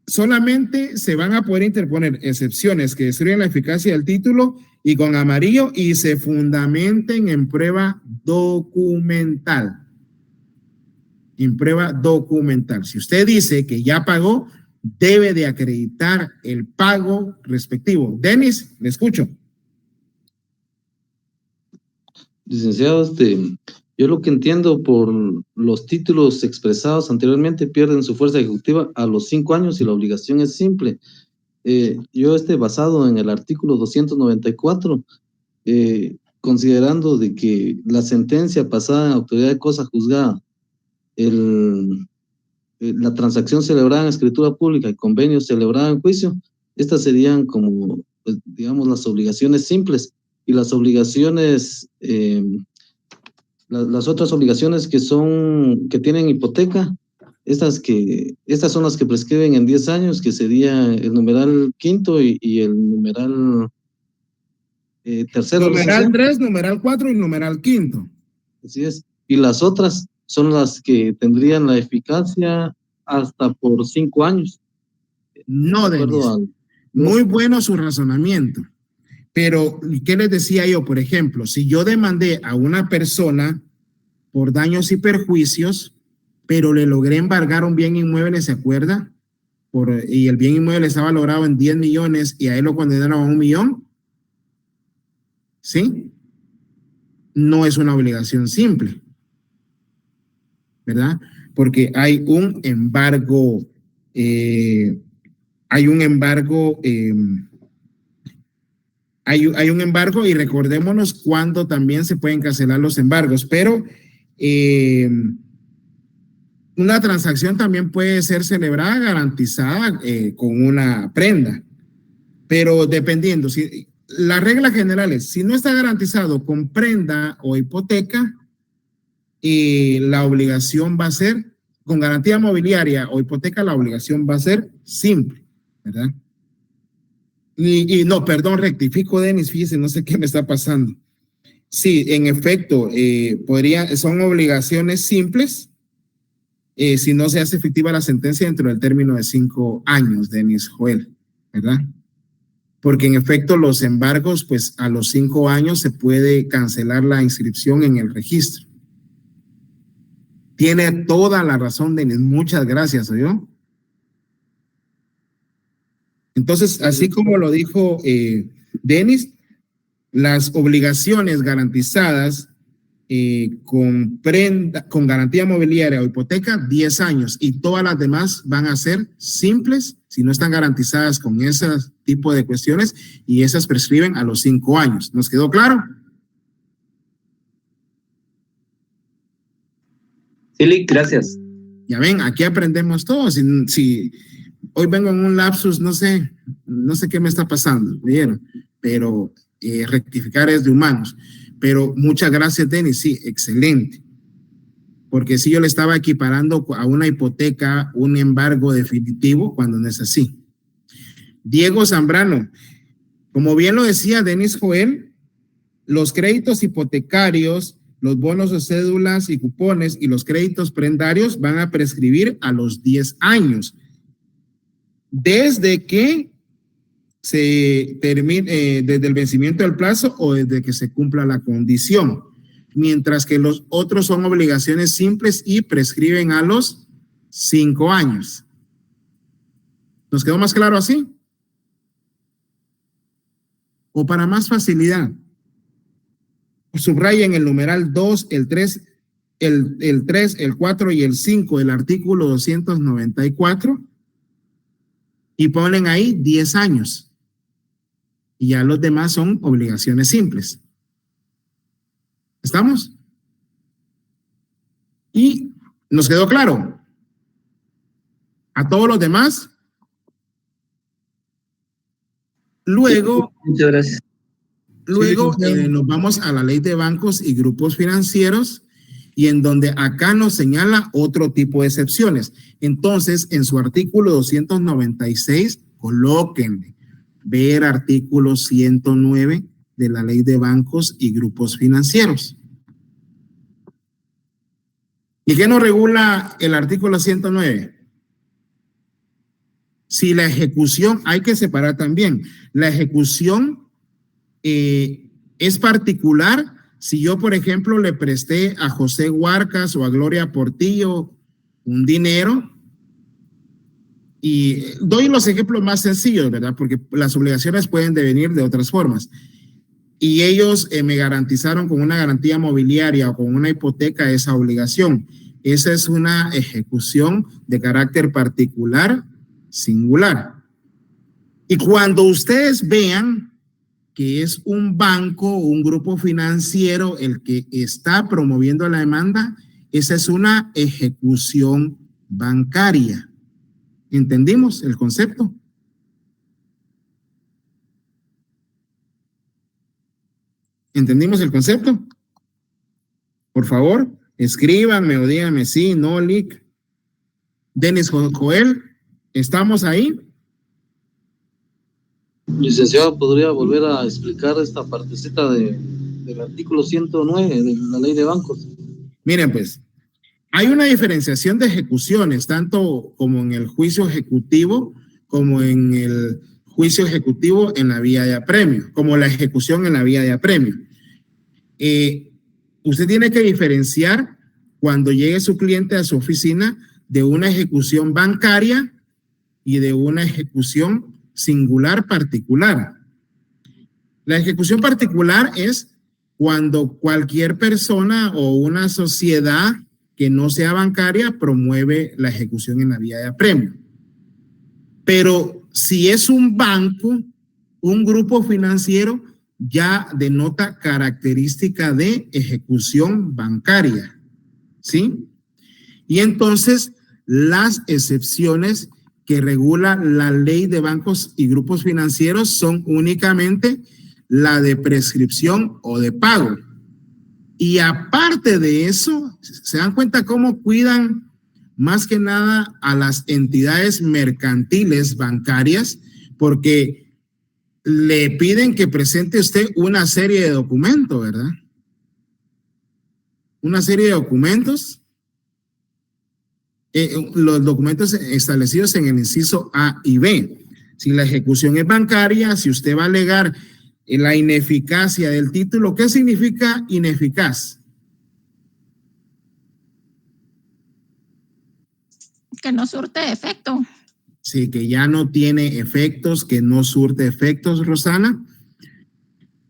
solamente se van a poder interponer excepciones que destruyen la eficacia del título y con amarillo y se fundamenten en prueba documental. En prueba documental. Si usted dice que ya pagó, debe de acreditar el pago respectivo. Denis, le escucho. Licenciado, yo lo que entiendo por los títulos expresados anteriormente pierden su fuerza ejecutiva a los 5 años y la obligación es simple. Yo basado en el artículo 294, considerando de que la sentencia pasada en autoridad de cosa juzgada, la transacción celebrada en escritura pública y convenio celebrado en juicio, estas serían como, pues, digamos, las obligaciones simples y las obligaciones, las otras obligaciones que tienen hipoteca, estas son las que prescriben en 10 años, que sería el numeral quinto y el numeral tercero. Numeral 3, numeral 4 y numeral quinto. Así es. Y las otras son las que tendrían la eficacia hasta por 5 años. No, Denis. Muy bueno su razonamiento. Pero, ¿qué les decía yo? Por ejemplo, si yo demandé a una persona por daños y perjuicios, pero le logré embargar un bien inmueble, ¿se acuerda? Y el bien inmueble estaba valorado en 10 millones y a él lo condenaron a 1 millón. ¿Sí? No es una obligación simple, ¿verdad? Porque hay un embargo, hay un embargo y recordémonos cuándo también se pueden cancelar los embargos, pero una transacción también puede ser celebrada, garantizada con una prenda, pero dependiendo, la regla general es, si no está garantizado con prenda o hipoteca, la obligación va a ser, con garantía mobiliaria o hipoteca, la obligación va a ser simple, ¿verdad? Y no, perdón, rectifico, Denis, fíjese, no sé qué me está pasando. Sí, en efecto, son obligaciones simples si no se hace efectiva la sentencia dentro del término de 5 años, Denis Joel, ¿verdad? Porque en efecto los embargos, pues a los 5 años se puede cancelar la inscripción en el registro. Tiene toda la razón, Denis, muchas gracias, ¿oyó? Entonces, así como lo dijo Denis, las obligaciones garantizadas con garantía mobiliaria o hipoteca, 10 años, y todas las demás van a ser simples si no están garantizadas con ese tipo de cuestiones, y esas prescriben a los 5 años. ¿Nos quedó claro? Sí, gracias. Ya ven, aquí aprendemos todos. Si hoy vengo en un lapsus, no sé qué me está pasando, ¿vieron? Pero rectificar es de humanos. Pero muchas gracias, Denis, sí, excelente. porque si yo le estaba equiparando a una hipoteca un embargo definitivo cuando no es así. Diego Zambrano, como bien lo decía Denis Joel, los créditos hipotecarios, los bonos o cédulas y cupones y los créditos prendarios van a prescribir a los 10 años. Desde que se termine, desde el vencimiento del plazo o desde que se cumpla la condición, mientras que los otros son obligaciones simples y prescriben a los 5 años. ¿Nos quedó más claro así? O para más facilidad, subrayen el numeral 2, el 3, el 3, el 4 y el 5 del artículo 294 y ponen ahí 10 años. Y ya los demás son obligaciones simples. ¿Estamos? Y nos quedó claro. A todos los demás. Luego, muchas gracias. Luego nos vamos a la ley de bancos y grupos financieros y en donde acá nos señala otro tipo de excepciones. Entonces, en su artículo 296, colóquenle ver artículo 109 de la ley de bancos y grupos financieros. ¿Y qué nos regula el artículo 109? Si la ejecución, hay que separar también, la ejecución es particular si yo, por ejemplo, le presté a José Huarcas o a Gloria Portillo un dinero y doy los ejemplos más sencillos, ¿verdad? Porque las obligaciones pueden devenir de otras formas. Y ellos me garantizaron con una garantía mobiliaria o con una hipoteca esa obligación. Esa es una ejecución de carácter particular, singular. Y cuando ustedes vean que es un banco o un grupo financiero el que está promoviendo la demanda, esa es una ejecución bancaria. ¿Entendimos el concepto? ¿Entendimos el concepto? Por favor, escríbanme o díganme sí, no, Lick. Denis Joel, ¿estamos ahí? Licenciado, ¿podría volver a explicar esta partecita del artículo 109 de la ley de bancos? Miren, pues, hay una diferenciación de ejecuciones, tanto como en el juicio ejecutivo, como en el juicio ejecutivo en la vía de apremio, como la ejecución en la vía de apremio. Usted tiene que diferenciar cuando llegue su cliente a su oficina de una ejecución bancaria y de una ejecución singular particular. La ejecución particular es cuando cualquier persona o una sociedad que no sea bancaria promueve la ejecución en la vía de apremio. Pero si es un banco, un grupo financiero, ya denota característica de ejecución bancaria, ¿sí? Y entonces las excepciones que regula la ley de bancos y grupos financieros son únicamente la de prescripción o de pago. Y aparte de eso, ¿se dan cuenta cómo cuidan más que nada a las entidades mercantiles bancarias? Porque le piden que presente usted una serie de documentos, ¿verdad? Una serie de documentos. Los documentos establecidos en el inciso A y B. Si la ejecución es bancaria, si usted va a alegar la ineficacia del título, ¿qué significa ineficaz? Que no surte efecto. Sí, que ya no tiene efectos, que no surte efectos, Rosana.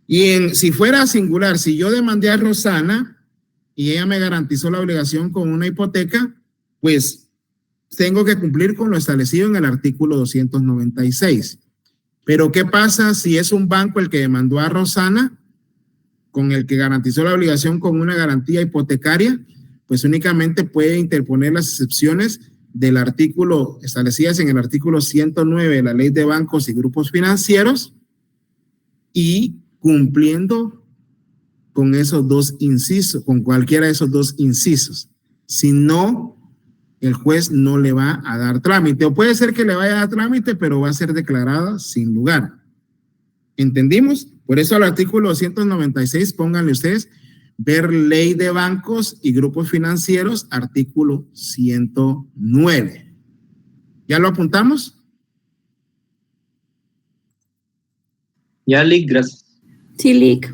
Y si fuera singular, si yo demandé a Rosana y ella me garantizó la obligación con una hipoteca, pues tengo que cumplir con lo establecido en el artículo 296. Pero ¿qué pasa si es un banco el que demandó a Rosana, con el que garantizó la obligación con una garantía hipotecaria? Pues únicamente puede interponer las excepciones del artículo establecidas en el artículo 109 de la ley de bancos y grupos financieros y cumpliendo con esos dos incisos, con cualquiera de esos dos incisos. Si no, el juez no le va a dar trámite. O puede ser que le vaya a dar trámite, pero va a ser declarada sin lugar. ¿Entendimos? Por eso al artículo 296, pónganle ustedes, ver ley de bancos y grupos financieros, artículo 109. ¿Ya lo apuntamos? Ya, Lick, gracias. Sí, Lick.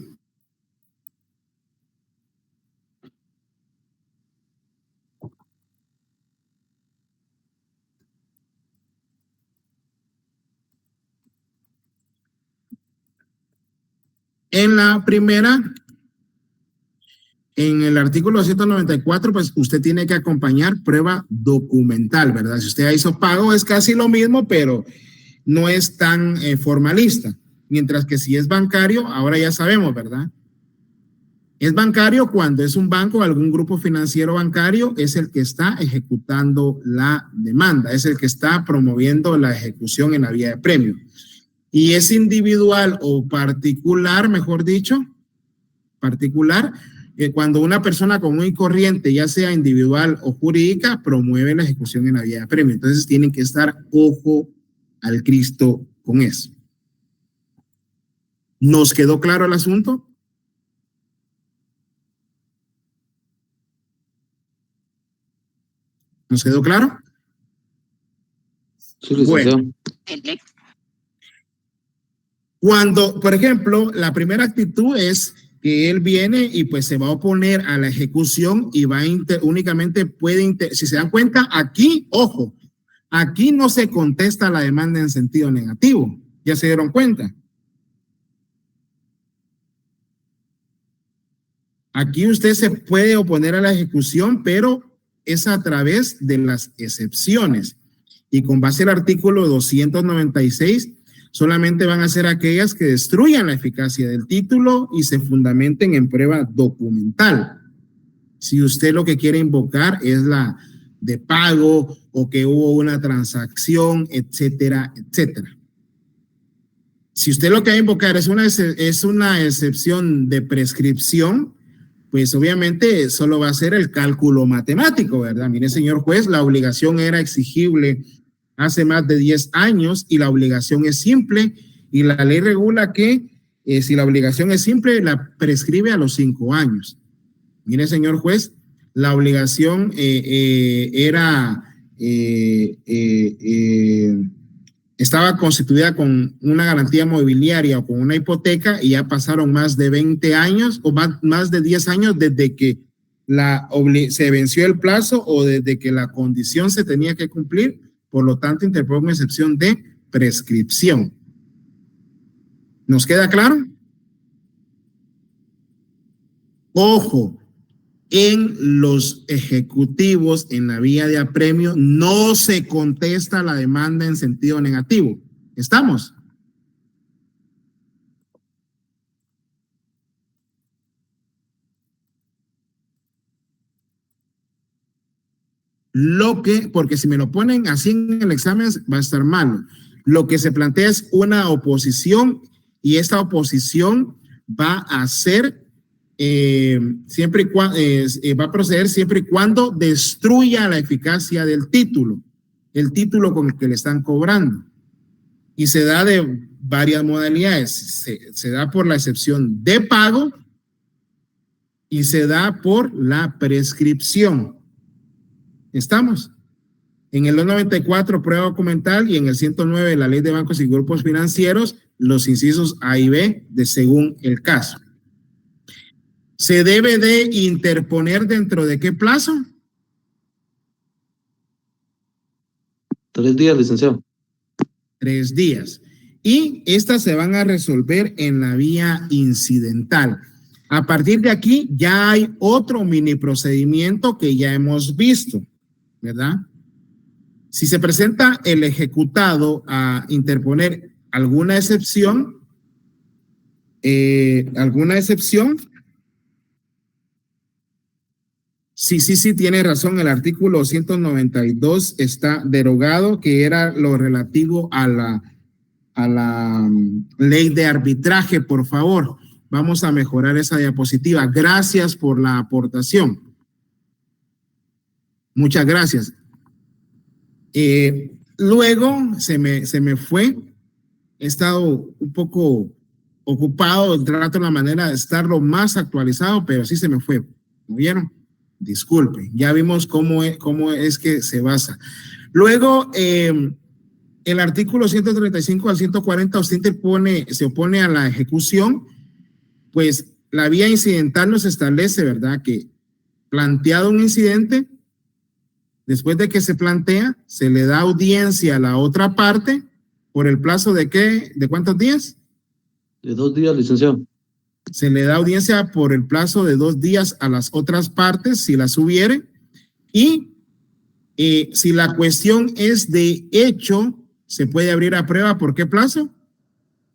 En la primera, en el artículo 194, pues usted tiene que acompañar prueba documental, ¿verdad? Si usted hizo pago es casi lo mismo, pero no es tan formalista. Mientras que si es bancario, ahora ya sabemos, ¿verdad? Es bancario cuando es un banco o algún grupo financiero bancario, es el que está ejecutando la demanda, es el que está promoviendo la ejecución en la vía de premio. Y es individual o particular, mejor dicho, particular, cuando una persona común y corriente, ya sea individual o jurídica, promueve la ejecución en la vía de premio. Entonces tienen que estar ojo al Cristo con eso. ¿Nos quedó claro el asunto? ¿Nos quedó claro? Sí, licenciado. Bueno. Cuando, por ejemplo, la primera actitud es que él viene y pues se va a oponer a la ejecución y va a únicamente puede, si se dan cuenta, aquí, ojo, aquí no se contesta la demanda en sentido negativo. ¿Ya se dieron cuenta? Aquí usted se puede oponer a la ejecución, pero es a través de las excepciones. Y con base al artículo 296, solamente van a ser aquellas que destruyan la eficacia del título y se fundamenten en prueba documental. Si usted lo que quiere invocar es la de pago o que hubo una transacción, etcétera, etcétera. Si usted lo que va a invocar es una excepción de prescripción, pues obviamente solo va a ser el cálculo matemático, ¿verdad? Mire, señor juez, la obligación era exigible hace más de 10 años y la obligación es simple y la ley regula que si la obligación es simple, la prescribe a los 5 años. Mire, señor juez, la obligación estaba constituida con una garantía mobiliaria o con una hipoteca y ya pasaron más de 20 años o más de 10 años desde que se venció el plazo o desde que la condición se tenía que cumplir. Por lo tanto, interpongo una excepción de prescripción. ¿Nos queda claro? Ojo, en los ejecutivos, en la vía de apremio, no se contesta la demanda en sentido negativo. ¿Estamos? Porque si me lo ponen así en el examen va a estar malo. Lo que se plantea es una oposición y esta oposición va a ser siempre y cuando va a proceder siempre y cuando destruya la eficacia del título, el título con el que le están cobrando. Y se da de varias modalidades. Se da por la excepción de pago y se da por la prescripción. ¿Estamos? En el 294, prueba documental, y en el 109 de la Ley de Bancos y Grupos Financieros, los incisos A y B de según el caso. ¿Se debe de interponer dentro de qué plazo? 3 días, licenciado. 3 días. Y estas se van a resolver en la vía incidental. A partir de aquí ya hay otro mini procedimiento que ya hemos visto, ¿verdad? Si se presenta el ejecutado a interponer alguna excepción, sí, tiene razón, el artículo 192 está derogado, que era lo relativo a la ley de arbitraje. Por favor, vamos a mejorar esa diapositiva. Gracias por la aportación. Muchas gracias. Luego se me fue. He estado un poco ocupado, trato la manera de estar lo más actualizado, pero sí se me fue. ¿Me vieron? Disculpen, ya vimos cómo es que se basa. Luego, el artículo 135 al 140, usted se opone a la ejecución, pues la vía incidental nos establece, ¿verdad? Que planteado un incidente, después de que se plantea, se le da audiencia a la otra parte por el plazo de ¿qué? ¿De cuántos días? De 2 días, licenciado. Se le da audiencia por el plazo de 2 días a las otras partes, si las hubiere, y si la cuestión es de hecho, se puede abrir a prueba, ¿por qué plazo?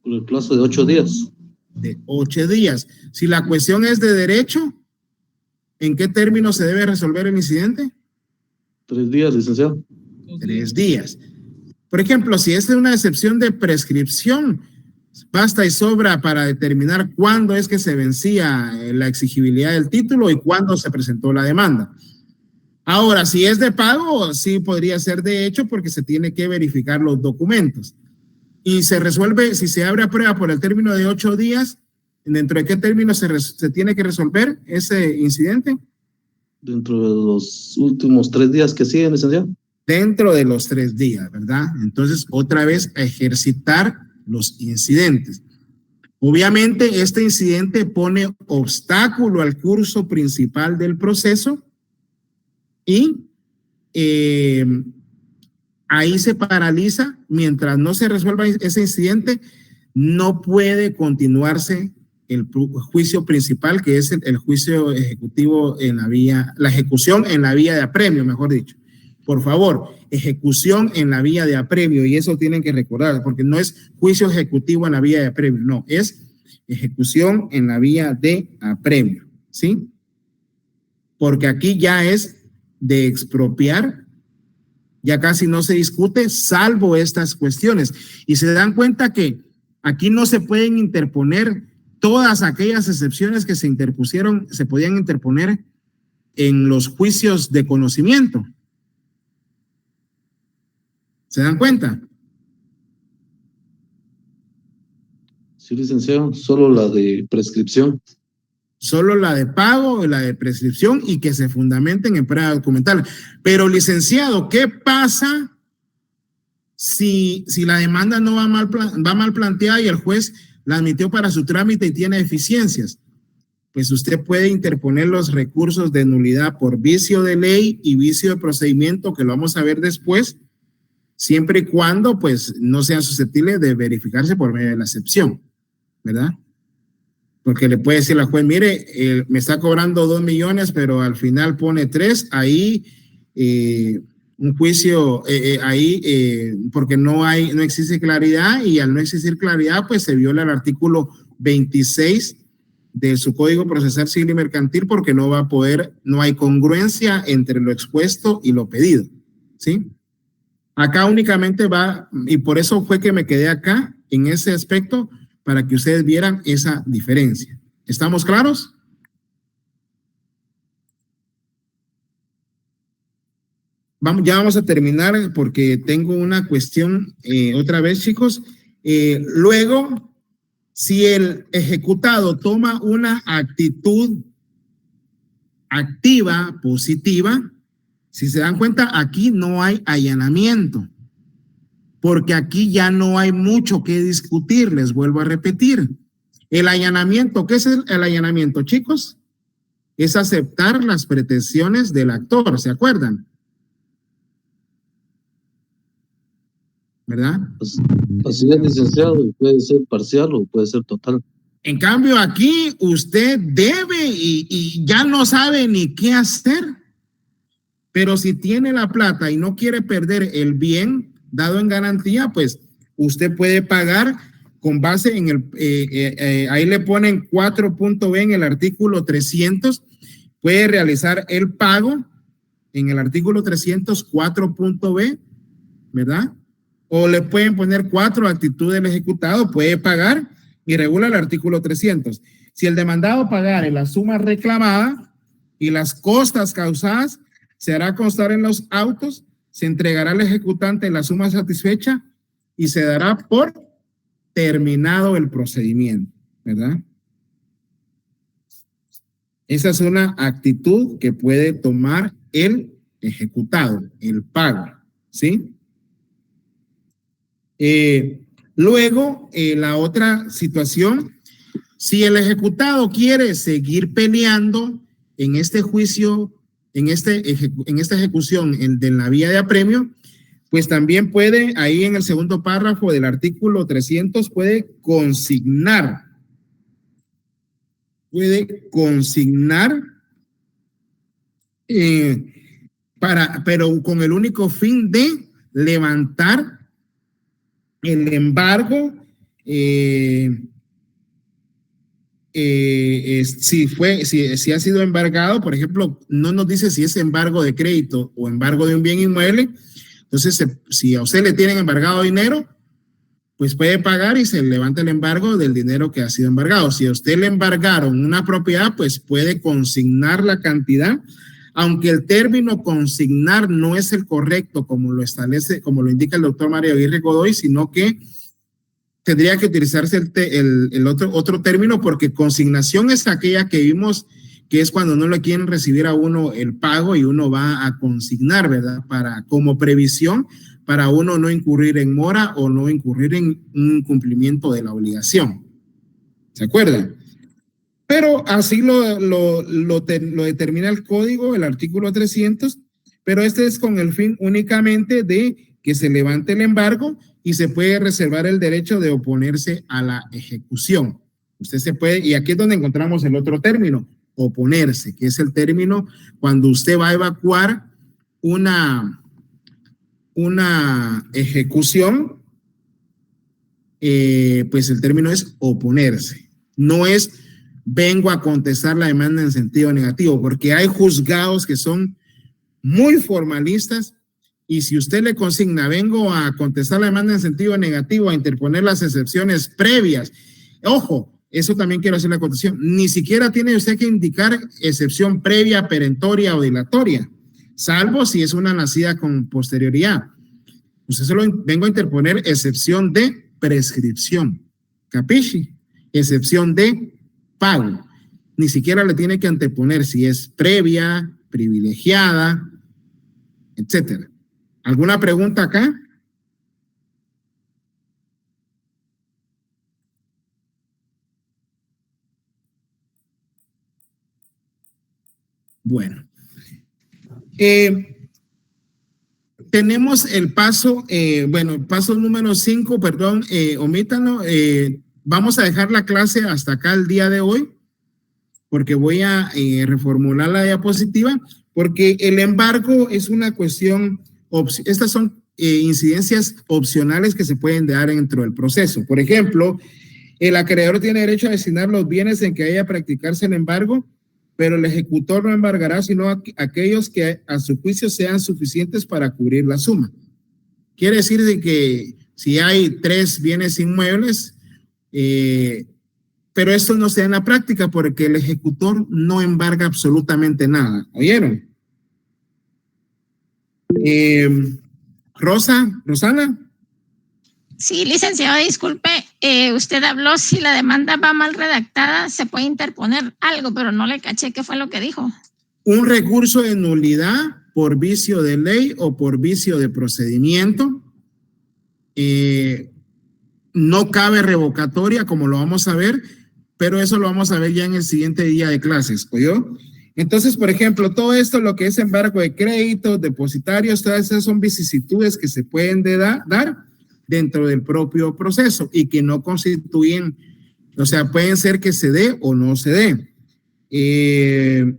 Por el plazo de 8 días. De 8 días. Si la cuestión es de derecho, ¿en qué término se debe resolver el incidente? 3 días, licenciado. 3 días. Por ejemplo, si esta es una excepción de prescripción, basta y sobra para determinar cuándo es que se vencía la exigibilidad del título y cuándo se presentó la demanda. Ahora, si es de pago, sí podría ser de hecho porque se tiene que verificar los documentos. Y se resuelve, si se abre a prueba por el término de 8 días, ¿dentro de qué término se tiene que resolver ese incidente? Dentro de los últimos 3 días que siguen, licenciado. Dentro de los 3 días, ¿verdad? Entonces, otra vez, a ejercitar los incidentes. Obviamente, este incidente pone obstáculo al curso principal del proceso y ahí se paraliza. Mientras no se resuelva ese incidente, no puede continuarse el juicio principal, que es el juicio ejecutivo en la vía, la ejecución en la vía de apremio, mejor dicho. Por favor, ejecución en la vía de apremio, y eso tienen que recordar, porque no es juicio ejecutivo en la vía de apremio, no, es ejecución en la vía de apremio, ¿sí? Porque aquí ya es de expropiar, ya casi no se discute, salvo estas cuestiones. Y se dan cuenta que aquí no se pueden interponer todas aquellas excepciones que se interpusieron, se podían interponer en los juicios de conocimiento. ¿Se dan cuenta? Sí, licenciado, solo la de prescripción. Solo la de pago y la de prescripción y que se fundamenten en prueba documental. Pero, licenciado, ¿qué pasa si la demanda no va mal planteada y el juez la admitió para su trámite y tiene deficiencias? Pues usted puede interponer los recursos de nulidad por vicio de ley y vicio de procedimiento, que lo vamos a ver después, siempre y cuando pues no sean susceptibles de verificarse por medio de la excepción, ¿verdad? Porque le puede decir la juez, mire, me está cobrando 2 millones, pero al final pone 3, ahí un juicio, porque no existe claridad, y al no existir claridad, pues se viola el artículo 26 de su Código Procesal Civil y Mercantil, porque no hay congruencia entre lo expuesto y lo pedido, ¿sí? Acá únicamente va, y por eso fue que me quedé acá en ese aspecto, para que ustedes vieran esa diferencia. ¿Estamos claros? Ya vamos a terminar porque tengo una cuestión otra vez, chicos. Luego, si el ejecutado toma una actitud activa, positiva, si se dan cuenta, aquí no hay allanamiento, porque aquí ya no hay mucho que discutir, les vuelvo a repetir. El allanamiento, ¿qué es el allanamiento, chicos? Es aceptar las pretensiones del actor, ¿se acuerdan? ¿Verdad? Así es, licenciado, puede ser parcial o puede ser total. En cambio, aquí usted debe y ya no sabe ni qué hacer, pero si tiene la plata y no quiere perder el bien dado en garantía, pues usted puede pagar con base en ahí le ponen 4.b en el artículo 300, puede realizar el pago en el artículo 300, 4.b, ¿verdad? O le pueden poner 4 actitudes del ejecutado, puede pagar y regula el artículo 300. Si el demandado pagare la suma reclamada y las costas causadas, se hará constar en los autos, se entregará al ejecutante la suma satisfecha y se dará por terminado el procedimiento, ¿verdad? Esa es una actitud que puede tomar el ejecutado, el pago, ¿sí? Luego, la otra situación, si el ejecutado quiere seguir peleando en este juicio, en esta ejecución de la vía de apremio, pues también puede, ahí en el segundo párrafo del artículo 300, puede consignar, pero con el único fin de levantar el embargo, si ha sido embargado, por ejemplo, no nos dice si es embargo de crédito o embargo de un bien inmueble. Entonces, si a usted le tienen embargado dinero, pues puede pagar y se levanta el embargo del dinero que ha sido embargado. Si a usted le embargaron una propiedad, pues puede consignar la cantidad, aunque el término consignar no es el correcto como lo establece, como lo indica el doctor Mario Aguirre Godoy, sino que tendría que utilizarse el otro término, porque consignación es aquella que vimos que es cuando no le quieren recibir a uno el pago y uno va a consignar, ¿verdad? Como previsión para uno no incurrir en mora o no incurrir en un incumplimiento de la obligación. ¿Se acuerdan? Pero así lo determina el código, el artículo 300, pero este es con el fin únicamente de que se levante el embargo y se puede reservar el derecho de oponerse a la ejecución. Usted se puede, y aquí es donde encontramos el otro término, oponerse, que es el término cuando usted va a evacuar una ejecución, pues el término es oponerse. No es vengo a contestar la demanda en sentido negativo, porque hay juzgados que son muy formalistas y si usted le consigna vengo a contestar la demanda en sentido negativo, a interponer las excepciones previas, ojo, eso también quiero hacer la acotación, ni siquiera tiene usted que indicar excepción previa, perentoria o dilatoria, salvo si es una nacida con posterioridad. Usted solo vengo a interponer excepción de prescripción, ¿capisci? Excepción de pago. Ni siquiera le tiene que anteponer si es previa, privilegiada, etcétera. ¿Alguna pregunta acá? Bueno. Tenemos el paso, paso número 5, perdón, omítanlo. Vamos a dejar la clase hasta acá el día de hoy, porque voy a reformular la diapositiva, porque el embargo es una cuestión, estas son incidencias opcionales que se pueden dar dentro del proceso. Por ejemplo, el acreedor tiene derecho a designar los bienes en que haya practicarse el embargo, pero el ejecutor no embargará sino aquellos que a su juicio sean suficientes para cubrir la suma. Quiere decir de que si hay 3 bienes inmuebles, pero esto no se da en la práctica porque el ejecutor no embarga absolutamente nada. ¿Oyeron? Rosana. Sí, licenciado, disculpe, usted habló si la demanda va mal redactada, se puede interponer algo, pero no le caché qué fue lo que dijo. Un recurso de nulidad por vicio de ley o por vicio de procedimiento. No cabe revocatoria, como lo vamos a ver, pero eso lo vamos a ver ya en el siguiente día de clases, ¿oyó? Entonces, por ejemplo, todo esto, lo que es embargo de créditos, depositarios, todas esas son vicisitudes que se pueden dar dentro del propio proceso y que no constituyen, o sea, pueden ser que se dé o no se dé.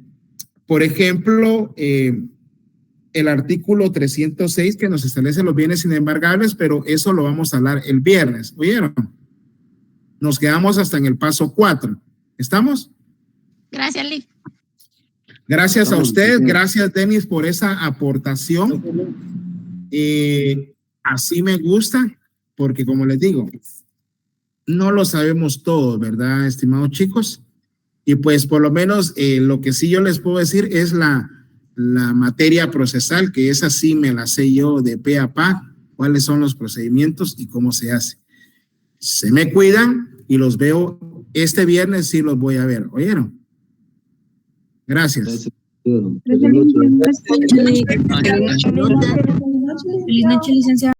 Por ejemplo, el artículo 306 que nos establece los bienes inembargables, pero eso lo vamos a hablar el viernes. ¿Oyeron? Nos quedamos hasta en el paso 4. ¿Estamos? Gracias, Lic. Gracias a usted, gracias Denis por esa aportación. Así me gusta, porque como les digo, no lo sabemos todo, ¿verdad, estimados chicos? Y pues por lo menos lo que sí yo les puedo decir es la la materia procesal, que esa sí me la sé yo de pe a pa, cuáles son los procedimientos y cómo se hace. Se me cuidan y los veo este viernes, sí los voy a ver. ¿Oyeron? Gracias. Feliz noche, licenciado.